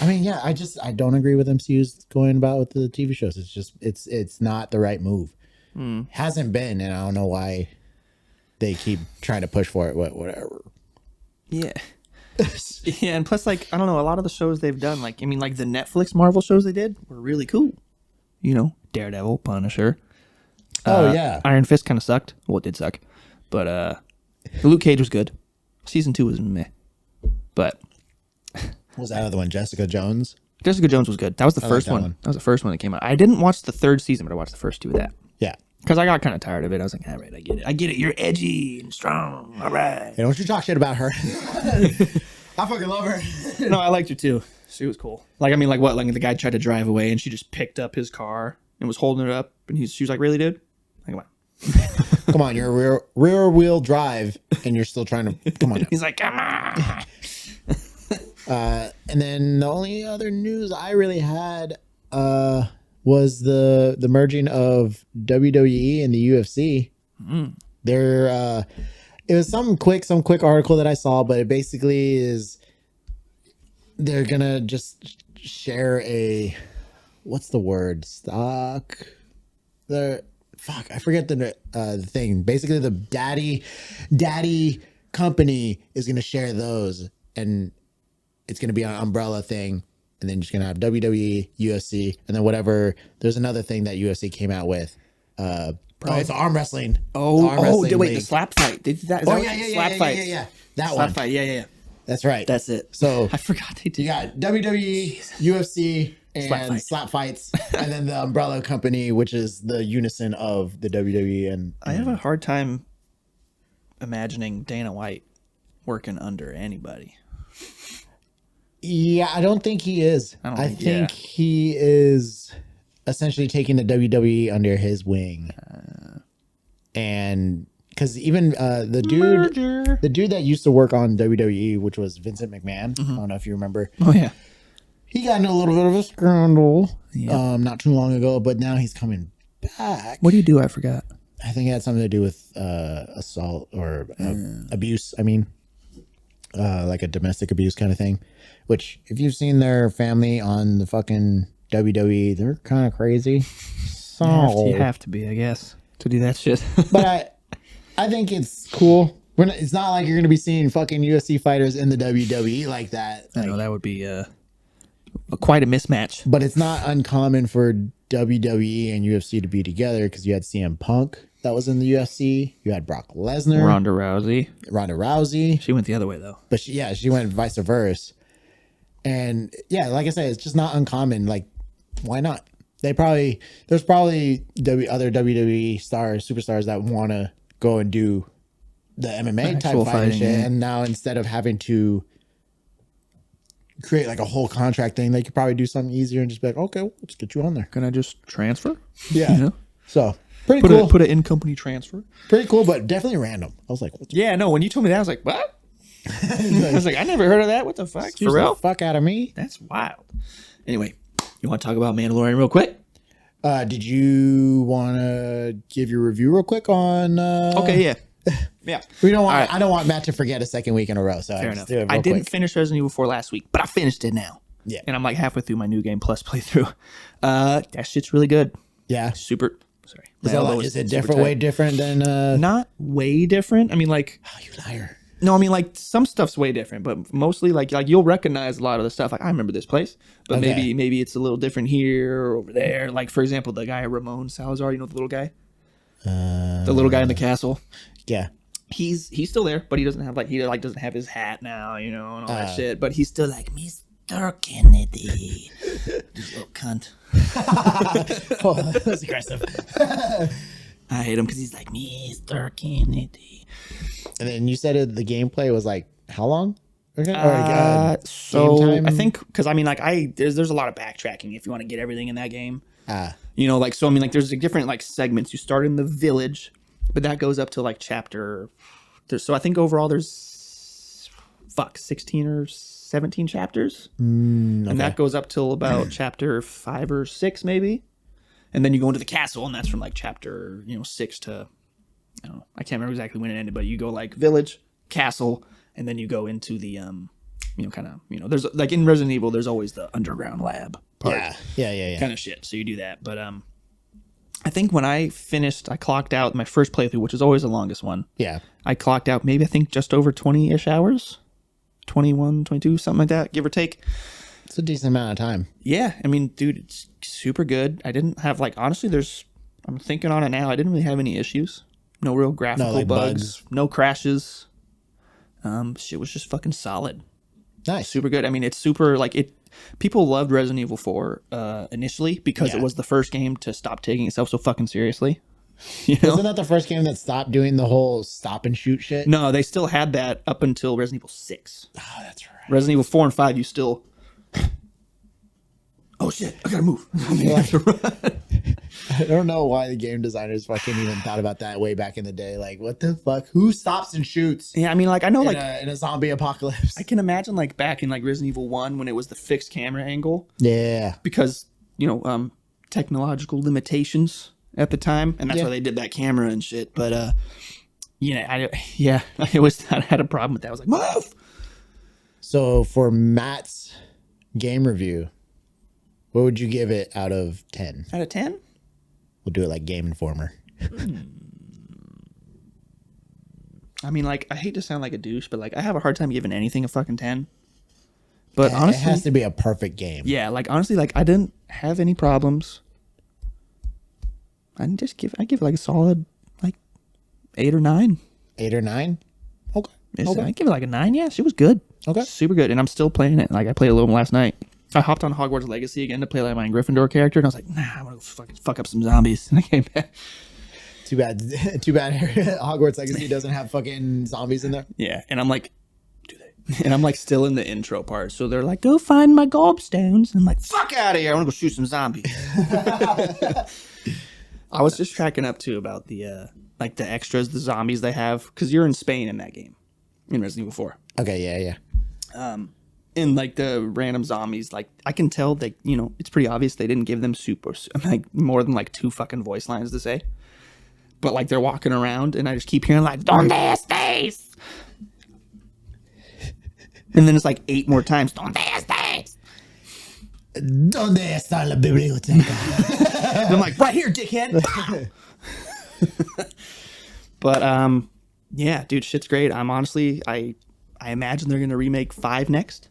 mean, yeah, I don't agree with MCU's going about with the TV shows. It's just it's not the right move. Hasn't been, and I don't know why they keep trying to push for it. Whatever.
Yeah. Yeah, and plus, like, I don't know, a lot of the shows they've done, like, I mean, like the Netflix Marvel shows they did were really cool. Daredevil, Punisher.
Oh yeah,
Iron Fist kind of sucked. Well, it did suck. But Luke Cage was good. Season 2 was meh. But
was that the one? Jessica Jones.
Jessica Jones was good. That was the
like
first
that
one.
one.
That was the first one that came out. I didn't watch the 3rd season, but I watched the first 2 of that.
Yeah.
Because I got kind of tired of it. I was like, all right, I get it. You're edgy and strong. All right.
Hey, don't you talk shit about her. I fucking love her.
No, I liked her too. She was cool. Like, I mean, like what? Like the guy tried to drive away and she just picked up his car and was holding it up. And she was like, really, dude? Like, come on.
Come on, you're rear wheel drive, and you're still trying to come on. Now.
He's like, come on.
And then the only other news I really had was the merging of WWE and the UFC. There, it was some quick article that I saw, but it basically is they're gonna just share a what's the word stock. They're fuck, I forget the thing. Basically, the daddy company is going to share those, and it's going to be an umbrella thing. And then you're just going to have WWE, UFC, and then whatever. There's another thing that UFC came out with. It's arm wrestling.
Wait,
league.
the slap fight. Is that slap fight?
Yeah. That
slap
one.
fight. Yeah.
That's right.
That's it.
So
I forgot they did.
you got WWE, UFC, and slap fights, and then the umbrella company, which is the unison of the WWE. And
I have a hard time imagining Dana White working under anybody.
Yeah, I don't think he is. I think
yeah.
he is essentially taking the WWE under his wing. And because even the dude that used to work on WWE, which was Vincent McMahon, I don't know if you remember.
Oh yeah,
he got in a little bit of a scandal not too long ago, but now he's coming back.
What do you do? I forgot.
I think it had something to do with assault or abuse. I mean, like a domestic abuse kind of thing. Which, if you've seen their family on the fucking WWE, they're kind of crazy. So
you have to be, I guess, to do that shit.
But I think it's cool. It's not like you're going to be seeing fucking UFC fighters in the WWE like that.
I know that would be quite a mismatch.
But it's not uncommon for WWE and UFC to be together because you had CM Punk that was in the UFC. You had Brock Lesnar.
Ronda Rousey. She went the other way, though.
But she went vice versa. And yeah, like I said, it's just not uncommon. Like, why not? There's probably other WWE superstars that want to go and do the MMA type fighting shit. Yeah. And now instead of having to create like a whole contract thing, they could probably do something easier and just be like, okay, well, let's get you on there.
Can I just transfer?
Yeah. You know? So pretty
cool. Put an in-company transfer.
Pretty cool, but definitely random. I was like,
no, when you told me that, I was like, what? I was like, I never heard of that. What the fuck?
Excuse For real? The fuck out of me.
That's wild. Anyway, you want to talk about Mandalorian real quick?
Did you want to give your review real quick on?
Okay, yeah. Yeah.
We don't want. Right. I don't want Matt to forget a second week in a row. So
fair enough. I didn't finish Resident Evil 4 last week, but I finished it now.
Yeah.
And I'm like halfway through my New Game Plus playthrough. That shit's really good.
Yeah.
Super. Sorry.
Is it different? Way different than?
Not way different. I mean, like.
Oh, you liar.
No, I mean, like, some stuff's way different, but mostly, like you'll recognize a lot of the stuff. Like, I remember this place, but maybe it's a little different here or over there. Like, for example, the guy Ramon Salazar, you know, the little guy? The little guy in the castle?
Yeah.
He's still there, but he doesn't have, doesn't have his hat now, you know, and all that shit. But he's still like, Mr. Kennedy. This little cunt.
Oh, that was aggressive.
I hate him because he's like, Mr. Kennedy.
And then you said the gameplay was like how long?
Okay. So I think because I mean like there's a lot of backtracking if you want to get everything in that game. You know, like so I mean like there's different like segments. You start in the village, but that goes up to like chapter. So I think overall there's 16 or 17 chapters, and that goes up till about chapter 5 or 6 maybe, and then you go into the castle, and that's from like chapter 6 to. I don't know. I can't remember exactly when it ended, but you go like village, castle, and then you go into the there's like in Resident Evil, there's always the underground lab part.
Yeah.
Kind of shit. So you do that. But I think when I finished, I clocked out my first playthrough, which is always the longest one.
Yeah.
I clocked out maybe I think just over 20-ish hours. 21, 22, something like that, give or take.
It's a decent amount of time.
Yeah. I mean, dude, it's super good. I didn't have honestly, I'm thinking on it now, I didn't really have any issues. No real graphical bugs, no crashes. Shit was just fucking solid.
Nice.
Super good. I mean, it's super people loved Resident Evil 4 initially because it was the first game to stop taking itself so fucking seriously. You know?
Wasn't that the first game that stopped doing the whole stop and shoot shit?
No, they still had that up until Resident Evil 6.
Oh, that's right.
Resident Evil 4 and 5, you still... Oh shit, I gotta move.
I don't know why the game designers fucking even thought about that way back in the day. Like, what the fuck? Who stops and shoots?
Yeah, I mean, I know,
in a zombie apocalypse.
I can imagine, back in Resident Evil 1 when it was the fixed camera angle.
Yeah.
Because technological limitations at the time, and that's why they did that camera and shit. But I had a problem with that. I was like, move.
So for Matt's game review, what would you give it out of 10?
Out of 10?
We'll do it like Game Informer.
I mean, like, I hate to sound like a douche, but like, I have a hard time giving anything a fucking 10. But
It
honestly,
has to be a perfect game.
yeah, like honestly, like I didn't have any problems. I give it like a solid like 8 or 9.
8 or 9. Okay.
I give it like a 9. Yeah, she was good.
Okay.
Super good, and I'm still playing it. Like I played a little last night. I hopped on Hogwarts Legacy again to play like my Gryffindor character, and I was like, nah, I'm gonna fuck up some zombies. And I came back.
Too bad. Too bad. Hogwarts Legacy doesn't have fucking zombies in there.
Yeah, and I'm like, do they? And I'm like still in the intro part, so they're like, go find my gobstones. And I'm like, fuck out of here! I want to go shoot some zombies. I was just tracking up too about the like the extras, the zombies they have, because you're in Spain in that game, in Resident Evil 4.
Okay. Yeah.
And like the random zombies, like I can tell that it's pretty obvious they didn't give them like more than like 2 fucking voice lines to say. But like they're walking around, and I just keep hearing like "Donde estés?" And then it's like 8 more times "Donde estés?"
Donde está la biblioteca?
And I'm like, right here, dickhead. But yeah, dude, shit's great. I'm honestly, I imagine they're gonna remake 5 next,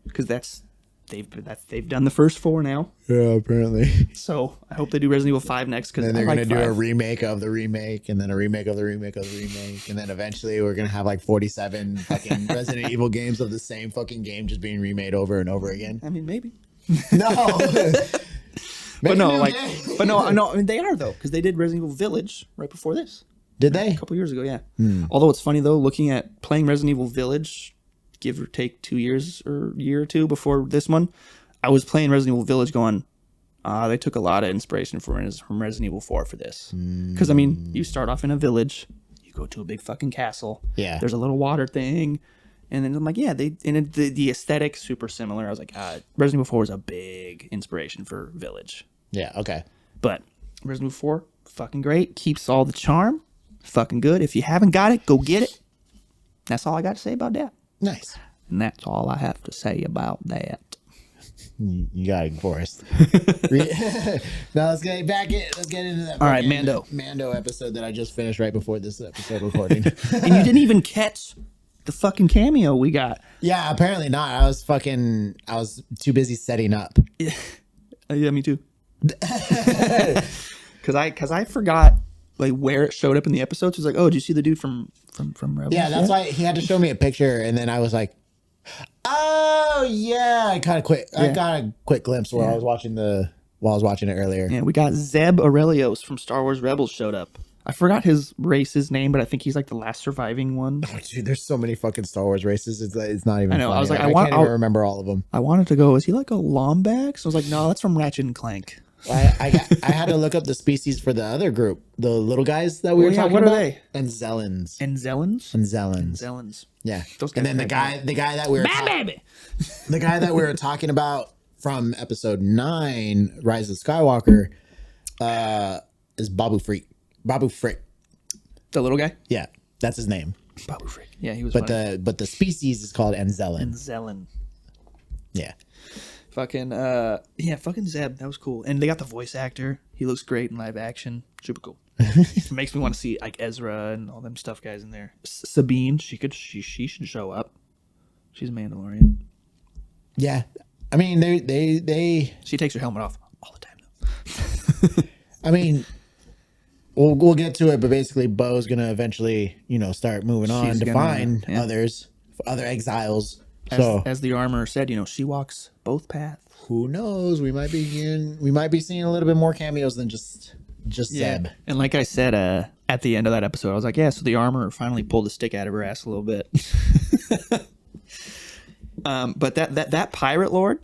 because they've done the first 4 now.
Yeah, apparently.
So I hope they do Resident Evil 5 next, because
And they're
like
gonna do
5.
a remake of the remake, and then a remake of the remake of the remake, and then eventually we're gonna have like 47 fucking Resident Evil games of the same fucking game just being remade over and over again.
I mean, maybe.
No.
But no, like, but no, I mean, they are though, because they did Resident Evil Village right before this,
Did they?
a couple years ago. Yeah. Although it's funny though, looking at playing Resident Evil Village, give or take 2 years or year or two before this one, I was playing Resident Evil Village, going, they took a lot of inspiration from Resident Evil 4 for this. Because I mean, you start off in a village, you go to a big fucking castle.
Yeah.
There's a little water thing. And then I'm like, yeah, the aesthetic super similar. I was like, Resident Evil 4 was a big inspiration for Village.
Yeah. Okay.
But Resident Evil 4, fucking great. Keeps all the charm. Fucking good. If you haven't got it, go get it. That's all I got to say about that.
Nice.
And that's all I have to say about that.
You got it, Forrest. Now let's get back in. Let's get into that.
All right, Mando.
Mando episode that I just finished right before this episode recording.
And you didn't even catch the fucking cameo we got.
Yeah, apparently not. I was too busy setting up.
Yeah, me too. Because I forgot like where it showed up in the episodes. It was like, oh, did you see the dude from Rebels?
Yeah, that's why he had to show me a picture, and then I was like, oh yeah, I got a quick glimpse while I was watching it earlier.
Yeah, we got Zeb Aurelios from Star Wars Rebels showed up. I forgot his race's name, but I think he's like the last surviving one.
Oh, dude, there's so many fucking Star Wars races. It's not even.
I know.
Funny.
I was like,
I can't even remember all of them.
I wanted to go, is he like a Lombax? I was like, no, that's from Ratchet and Clank.
I had to look up the species for the other group, the little guys that we were talking about.
What are they?
Anzellans.
Anzellans.
Yeah.
Those guys.
And then the guy that we were the guy that we were talking about from episode 9, Rise of Skywalker, is Babu Frick.
The little guy?
Yeah, that's his name.
Babu Frick. Yeah, he was.
But the species is called Anzellan.
Anzellan.
Yeah.
Fucking fucking Zeb. That was cool. And they got the voice actor. He looks great in live action. Super cool. It makes me want to see like Ezra and all them stuff guys in there. Sabine, she should show up. She's a Mandalorian.
Yeah. I mean, they
She takes her helmet off all the time though.
I mean, we'll get to it, but basically Bo's gonna eventually, start moving on to find other exiles.
As the armor said, she walks both paths.
Who knows? We might be seeing a little bit more cameos than just Zeb.
And like I said, at the end of that episode, I was like, yeah, so the armor finally pulled the stick out of her ass a little bit. But that pirate lord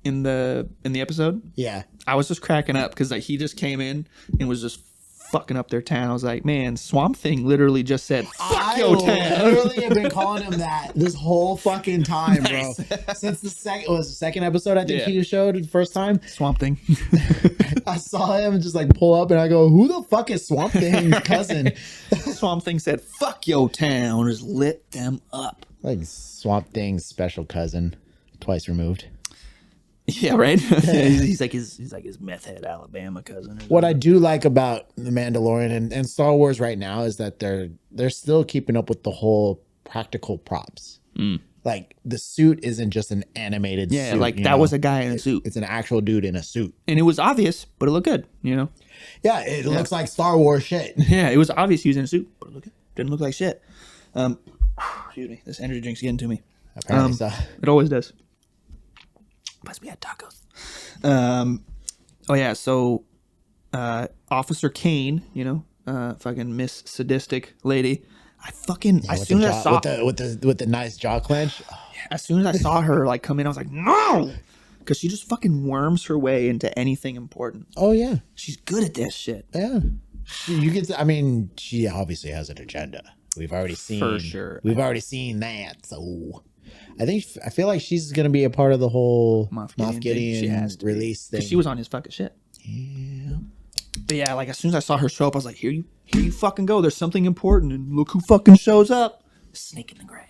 in the episode,
Yeah.
I was just cracking up because like he just came in and was just fucking up their town. I was like, man, Swamp Thing literally just said, "Fuck your town."
I literally have been calling him that this whole fucking time, bro. Since the second episode, I think he showed the first time.
Swamp Thing.
I saw him just like pull up, and I go, "Who the fuck is Swamp Thing's cousin?"
Swamp Thing said, "Fuck your town," just lit them up.
Like Swamp Thing's special cousin, twice removed.
Yeah, right. he's like his meth head Alabama cousin. Or
What I
something.
do like about the Mandalorian and Star Wars right now is that they're still keeping up with the whole practical props. Like the suit isn't just an animated
Yeah,
suit.
like
you
that
know?
was a guy in a suit,
It's an actual dude in a suit.
and it was obvious, but it looked good. You know.
Yeah, it looks like Star Wars shit.
Yeah, it was obvious he was in a suit, but it didn't look like shit. Excuse me, this energy drink's getting to me.
Apparently so.
It always does. Plus, we had tacos. Oh yeah, so Officer Kane, you know, fucking Miss Sadistic lady. As soon as
the nice jaw clench.
as soon as I saw her like come in, I was like, no, because she just fucking worms her way into anything important.
Oh yeah,
She's good at this shit.
yeah. You get. I mean, she obviously has an agenda. We've already seen.
For sure.
We've already seen that. So, I feel like she's gonna be a part of the whole Moff Gideon release thing.
She was on his fucking shit.
Yeah.
But yeah, like as soon as I saw her show up, I was like, here you fucking go. There's something important, and look who fucking shows up. Snake in the grass.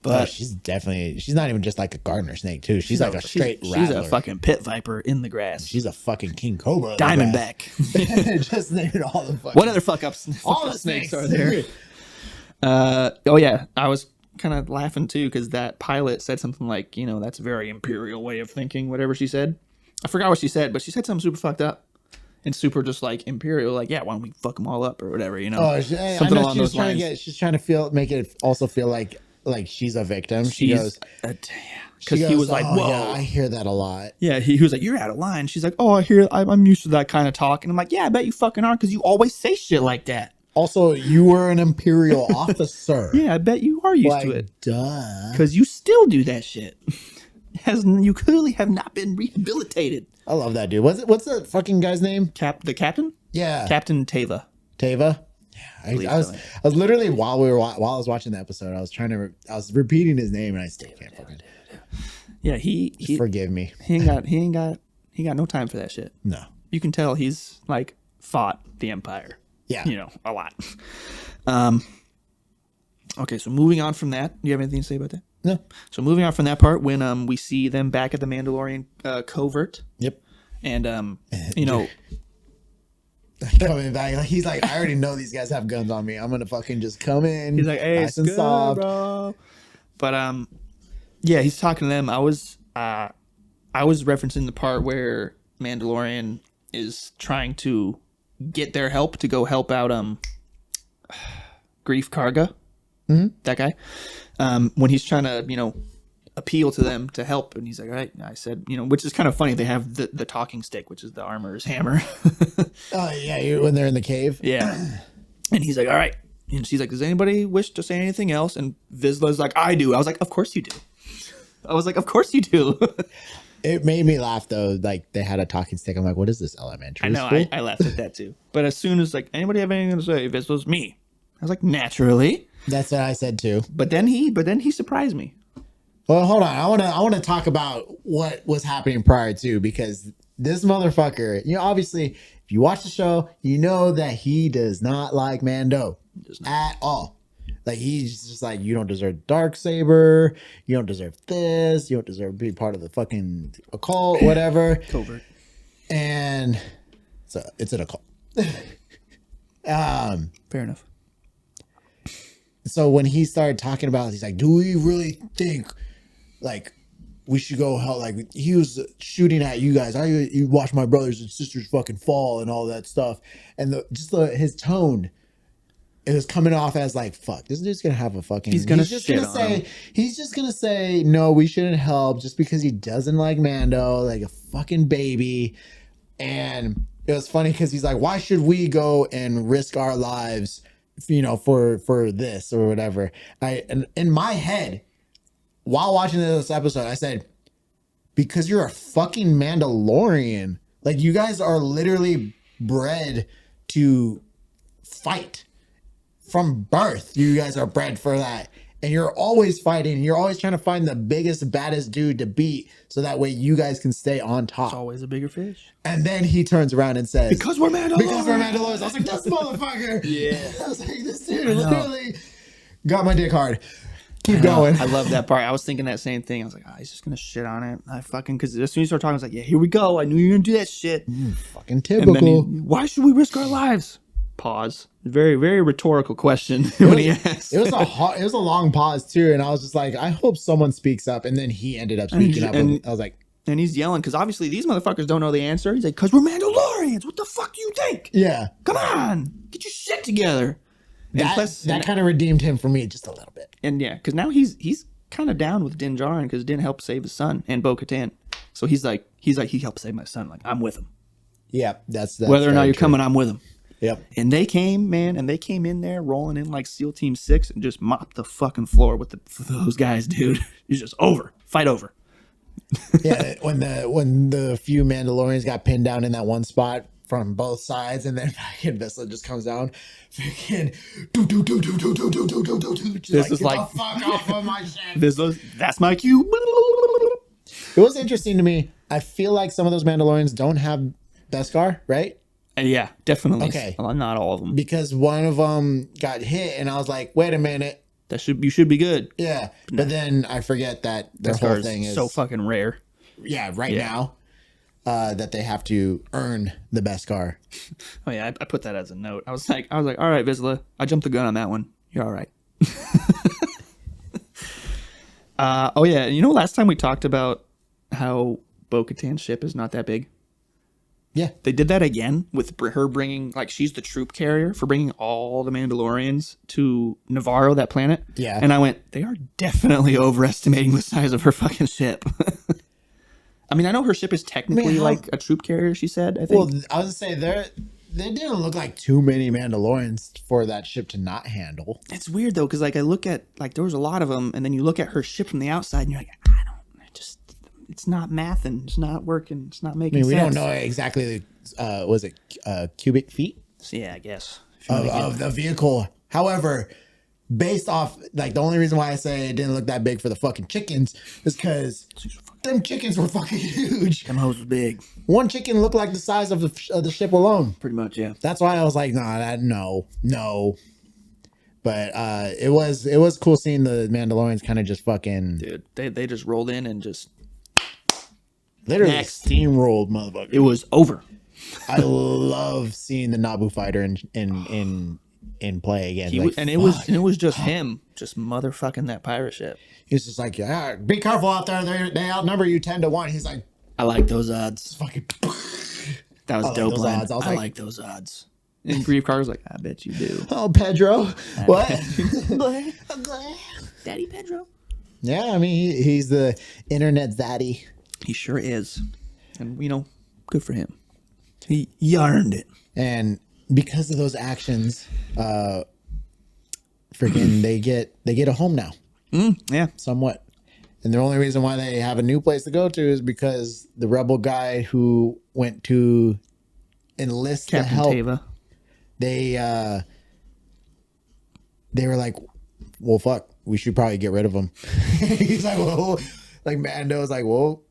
But
she's not even just like a gardener snake too. She's like a straight rattler.
She's a fucking pit viper in the grass.
She's a fucking king cobra.
Diamondback.
Just named all the fucking.
What other fuck ups?
All the
snakes
snakes
are there? Oh yeah, I was kind of laughing too because that pilot said something like, you know, that's a very imperial way of thinking. Whatever she said, I forgot what she said, but she said something super fucked up and super just like imperial. Like, yeah, why don't we fuck them all up or whatever? You know,
something along those lines. She's trying to make it also feel like she's a victim. She goes, because he was like, whoa, yeah, I hear that a lot.
Yeah, he was like, you're out of line. She's like, oh, I'm used to that kind of talk. And I'm like, yeah, I bet you fucking are because you always say shit like that.
Also, you were an imperial officer.
Yeah, I bet you are used to it.
Duh.
Because you still do that shit. You clearly have not been rehabilitated.
I love that dude. What's that fucking guy's name?
The captain?
Yeah.
Captain Teva.
Teva? Yeah. I was literally while I was watching the episode, I was repeating his name and I still can't fucking.
Yeah, he
forgive me.
He ain't got no time for that shit.
No.
You can tell he's like fought the Empire.
Yeah.
You know, a lot. Okay, so moving on from that, do you have anything to say about that?
No.
So moving on from that part, when we see them back at the Mandalorian covert.
Yep.
And you know,
coming back, he's like, I already know these guys have guns on me. I'm gonna fucking just come in.
He's like, hey,
nice and soft,
bro. But yeah, he's talking to them. I was referencing the part where Mandalorian is trying to get their help to go help out Grief Karga, that guy. When he's trying to, you know, appeal to them to help, and he's like, all right. I said, you know, which is kind of funny. They have the talking stick, which is the armorer's hammer.
Oh yeah, when they're in the cave.
Yeah, and he's like, all right. And she's like, does anybody wish to say anything else? And Vizsla's like, I do. I was like, of course you do. I was like, of course you do.
It made me laugh though. Like they had a talking stick. I'm like, what is this, elementary
school? I laughed at that too. But as soon as like, anybody have anything to say? Vizsla's me. I was like, naturally.
That's what I said too.
But then he surprised me.
Well, hold on. I want to talk about what was happening prior to, because this motherfucker, you know, obviously, if you watch the show, you know that he does not like Mando at all. Like he's just like, you don't deserve Darksaber, you don't deserve this, you don't deserve to be part of the fucking occult, whatever.
Covert.
And so it's an occult.
Fair enough.
So when he started talking about it, he's like, do we really think like we should go help? Like he was shooting at you guys. You watch my brothers and sisters fucking fall and all that stuff. And his tone, it was coming off as like, fuck, this dude's gonna have a fucking. He's just gonna say no, we shouldn't help just because he doesn't like Mando, like a fucking baby. And it was funny because he's like, why should we go and risk our lives, you know, for this or whatever? And in my head, while watching this episode, I said, because you're a fucking Mandalorian. Like you guys are literally bred to fight. From birth, you guys are bred for that. And you're always fighting. You're always trying to find the biggest, baddest dude to beat so that way you guys can stay on top.
It's always a bigger fish.
And then he turns around and says,
because we're Mandalorians.
Because we're Mandalorians. I was like, this motherfucker.
Yeah.
I was like, this dude literally got my dick hard. Keep going.
I love that part. I was thinking that same thing. I was like, he's just gonna shit on it. I fucking because as soon as he started talking, I was like, yeah, here we go. I knew you were gonna do that shit.
Fucking
And
typical.
then why should we risk our lives? Pause. Very, very rhetorical question when he asked.
It was a long pause too, and I was just like, I hope someone speaks up. And then he ended up speaking up, and I was like,
and he's yelling because obviously these motherfuckers don't know the answer. He's like, because we're Mandalorians. What the fuck do you think?
yeah,
Come on, get your shit together.
that kind of redeemed him for me just a little bit.
And yeah, because now he's kind of down with Din Djarin because Din helped save his son and Bo-Katan. So he's like he helped save my son. Like I'm with him.
Yeah, that's
whether or not you're coming, I'm with him.
Yep.
And they came, man, and they came in there rolling in like SEAL Team 6 and just mopped the fucking floor with those guys, dude. It's just over. Fight over.
Yeah, when the few Mandalorians got pinned down in that one spot from both sides, and then fucking Vessel just comes down, freaking
This is like
fuck off of my shit.
That's my cue.
It was interesting to me. I feel like some of those Mandalorians don't have Beskar, right?
Yeah, definitely.
Okay.
Well, not all of them.
Because one of them got hit, and I was like, wait a minute.
You should be good.
Yeah. But then I forget that their whole thing is
so fucking rare.
Yeah, now. That they have to earn the Beskar.
Oh yeah, I put that as a note. I was like, all right, Vizsla, I jumped the gun on that one. You're all right. Oh yeah, last time we talked about how Bo-Katan's ship is not that big.
Yeah,
they did that again with her bringing, like, she's the troop carrier for bringing all the Mandalorians to Navarro, that planet.
Yeah,
and I went, they are definitely overestimating the size of her fucking ship. I mean, I know her ship is technically like a troop carrier, she said, I think.
Well, I was going to say, they didn't look like too many Mandalorians for that ship to not handle.
It's weird, though, because, like, I look at, like, there was a lot of them, and then you look at her ship from the outside, and you're like, it's not mathing, it's not working, it's not making sense.
We don't know exactly, was it cubic feet?
So, yeah, I guess.
Of the vehicle. However, based off, like, the only reason why I say it didn't look that big for the fucking chickens is because them chickens were fucking huge.
Them hoes was big.
One chicken looked like the size of the ship alone.
Pretty much, yeah.
That's why I was like, no. But it was cool seeing the Mandalorians kind of just fucking...
Dude, they just rolled in and just...
Literally steamrolled, motherfucker.
It was over.
I love seeing the Naboo fighter in play again.
It was just him, just motherfucking that pirate ship.
He's just like, yeah, be careful out there. They outnumber you 10-1. He's like,
I like those odds.
Fucking.
That was dope. I like those odds. And Grief Carter's like, I bet you do.
Oh, Pedro, what?
Daddy Pedro.
Yeah, I mean he's the internet daddy.
He sure is, and good for him. He earned it.
And because of those actions, freaking they get a home now.
Yeah,
somewhat. And the only reason why they have a new place to go to is because the rebel guy who went to enlist
Captain
the help.
Teva.
They were like, well, fuck, we should probably get rid of him. He's like, whoa. Like Mando's like, whoa.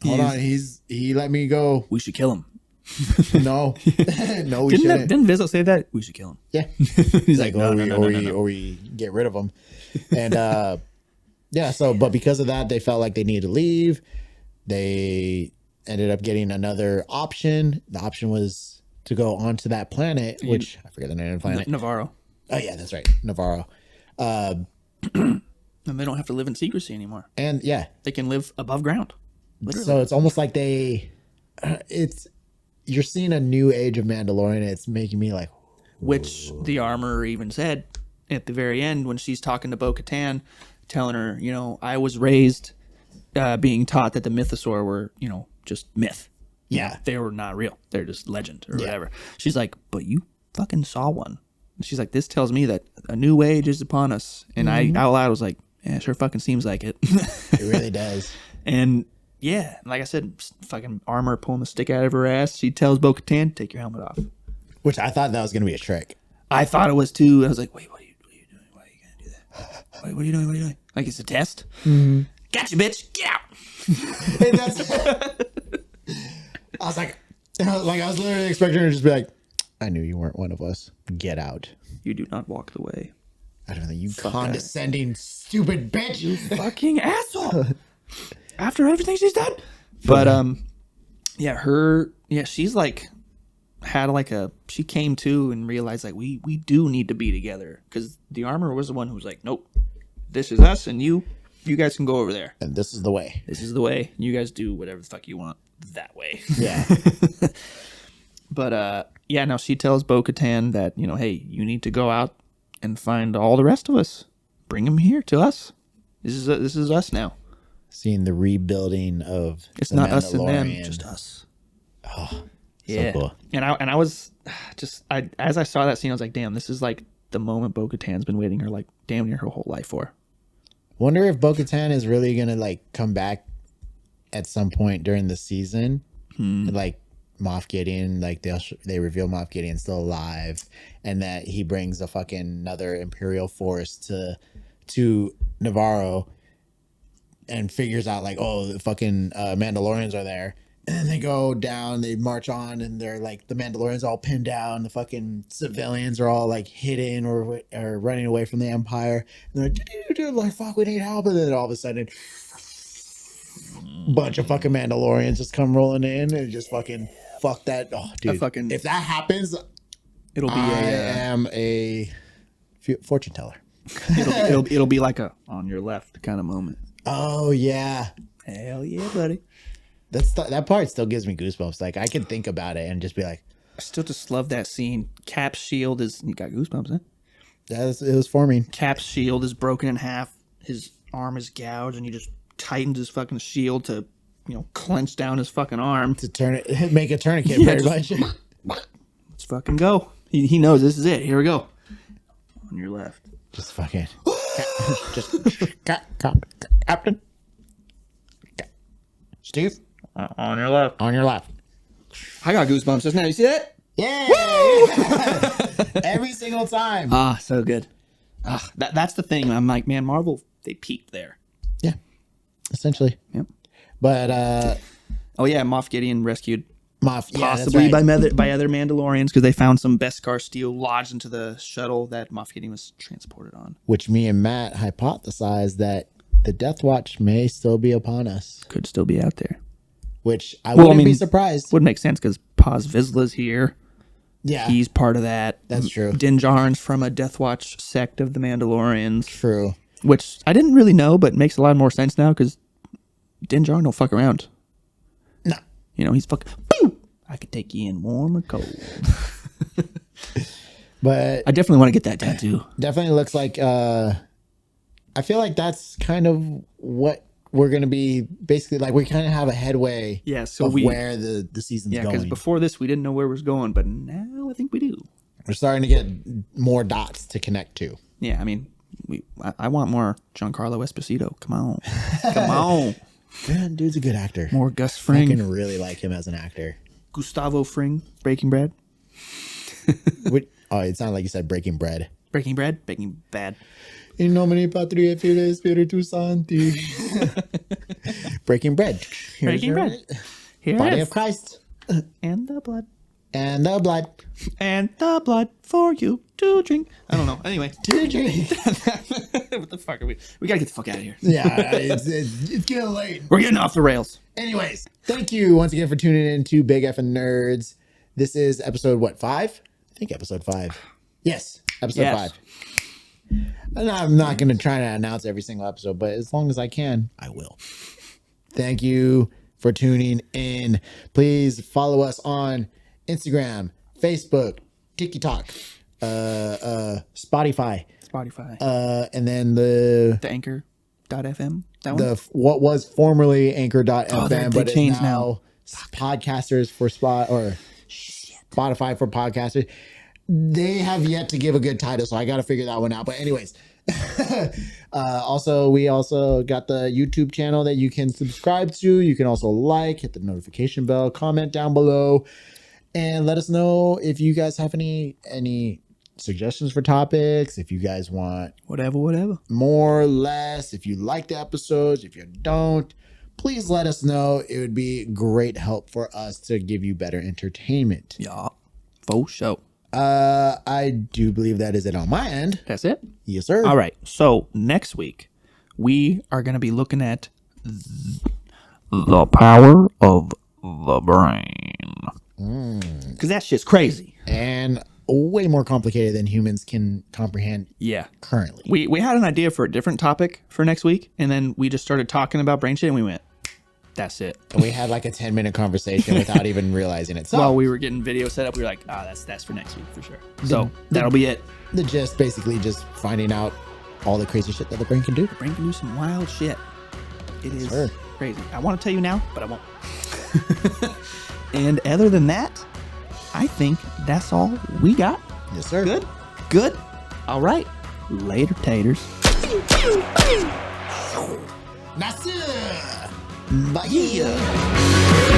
Hold on, he let me go.
We should kill him.
No, no, we shouldn't.
Didn't Vizsla say that? We should kill him.
Yeah,
he's like, no,
or we get rid of him. And yeah. So, but because of that, they felt like they needed to leave. They ended up getting another option. The option was to go onto that planet, which I forget the name of the planet.
Navarro.
Oh yeah, that's right, Navarro.
And they don't have to live in secrecy anymore.
And yeah,
they can live above ground. Literally.
So it's almost like you're seeing a new age of Mandalorian. It's making me like,
which the armor even said at the very end when she's talking to Bo-Katan, telling her, I was raised being taught that the mythosaur were, just myth.
Yeah.
They were not real. They're just legend or whatever. She's like, but you fucking saw one. And she's like, this tells me that a new age is upon us. And I out loud was like, yeah, it sure fucking seems like it.
It really does.
And yeah, like I said, fucking armor pulling the stick out of her ass. She tells Bo-Katan, take your helmet off.
Which I thought that was going to be a trick.
I thought it was too. I was like, wait, what are you doing? Why are you going to do that? Wait, what are you doing? What are you doing? Like it's a test?
Mm-hmm.
Gotcha, bitch. Get out.
Hey, I was literally expecting her to just be like, I knew you weren't one of us. Get out.
You do not walk the way.
I don't know, you
Fuck
condescending, stupid bitch.
You fucking asshole. After everything she's done. But, she's like, she came to and realized, like, we do need to be together. Because the armor was the one who was like, nope, this is us, and you guys can go over there.
And this is the way.
This is the way. You guys do whatever the fuck you want that way.
Yeah.
But, now she tells Bo-Katan that, hey, you need to go out and find all the rest of us. Bring them here to us. This is us now.
Seeing the rebuilding of
it's
the
not us and them,
Mandalorian.
just us.
Oh,
Yeah.
so cool.
And I was just as I saw that scene, I was like, damn, this is like the moment Bo-Katan's been waiting her like damn near her whole life for.
Wonder if Bo-Katan is really gonna like come back at some point during the season. Like Moff Gideon, like they reveal Moff Gideon's still alive, and that he brings a fucking another Imperial force to Navarro, and figures out like, oh, the fucking Mandalorians are there. And then they go down, they march on, and they're like, the Mandalorians all pinned down. The fucking civilians are all like hidden or running away from the Empire. And they're like, fuck, we need help. And then all of a sudden, bunch of fucking Mandalorians just come rolling in and just fucking fuck that. Oh, dude. If that happens,
It'll be
I am a fortune teller.
it'll be like a on your left kind of moment.
Oh, yeah.
Hell yeah, buddy.
That part still gives me goosebumps. Like, I can think about it and just be like,
I still just love that scene. Cap's shield is, you got goosebumps, huh?
it was forming.
Cap's shield is broken in half. His arm is gouged, and he just tightens his fucking shield to, clench down his fucking arm.
To turn it, make a tourniquet, pretty much.
Let's fucking go. He knows this is it. Here we go. On your left.
Just fucking. Captain. Steve.
On your left.
On your left.
I got goosebumps just now. You see that?
Yeah. Every single time.
So good. That's the thing. I'm like, man, Marvel, they peaked there.
Yeah. Essentially.
Yep.
But
Moff Gideon rescued
Moff,
possibly
yeah, that's right.
by other Mandalorians because they found some Beskar steel lodged into the shuttle that Moff Gideon was transported on.
Which me and Matt hypothesized that the Death Watch may still be upon us.
Could still be out there.
Which I wouldn't be surprised.
Would make sense because Paz Vizsla's here.
Yeah.
He's part of that.
That's true.
Din Djarin's from a Death Watch sect of the Mandalorians.
True.
Which I didn't really know, but makes a lot more sense now because Din Djarin don't fuck around.
No.
He's fucking... Boom! I could take you in warm or cold.
But
I definitely want to get that tattoo.
Definitely looks like... I feel like that's kind of what we're going to be... Basically, like, we kind of have a headway of where the season's going. Yeah,
because before this, we didn't know where it was going, but now I think we do.
We're starting to get more dots to connect to.
Yeah, I mean... I want more Giancarlo Esposito. Come on. Come on.
Man, dude's a good actor.
More Gus Fring.
I can really like him as an actor.
Gustavo Fring, Breaking Bad.
It sounded like you said Breaking Bread.
Breaking Bread? Breaking Bad.
In nomine Patri et Filii et Spiritus Sancti. Breaking Bread.
Breaking Bread.
Body of Christ.
And the blood.
And the blood.
And the blood for you to drink. I don't know. Anyway.
To drink.
What the fuck are we? We gotta get the fuck out of here.
Yeah, it's getting late.
We're getting off the rails.
Anyways, thank you once again for tuning in to Big Effin' Nerds. This is episode, 5? I think episode 5. Yes, episode 5. And I'm not going to try to announce every single episode, but as long as I can, I will. Thank you for tuning in. Please follow us on Instagram, Facebook, TikTok, Spotify. And then the
Anchor.fm. That one?
What was formerly Anchor.fm, but
changed
is now Podcasters for Spotify for podcasters. They have yet to give a good title, so I got to figure that one out. But anyways, we also got the YouTube channel that you can subscribe to. You can also hit the notification bell, comment down below, and let us know if you guys have any suggestions for topics. If you guys want
whatever,
more or less, if you like the episodes, if you don't, please let us know. It would be great help for us to give you better entertainment.
Yeah, for sure.
I do believe that is it on my end.
That's it?
Yes, sir.
All right. So next week, we are going to be looking at the power of the brain. Because that shit's crazy.
And way more complicated than humans can comprehend
Yeah.
currently.
We had an idea for a different topic for next week, and then we just started talking about brain shit, and we went, that's it.
And we had like a 10-minute conversation without even realizing it. So
While we were getting video set up, we were like, that's for next week for sure. So that'll be it.
the gist, basically just finding out all the crazy shit that the brain can do.
The brain can do some wild shit. It is
Sure.
crazy. I want to tell you now, but I won't. And other than that, I think that's all we got.
Yes, sir.
Good. All right. Later, taters.
Nasir.
Bye.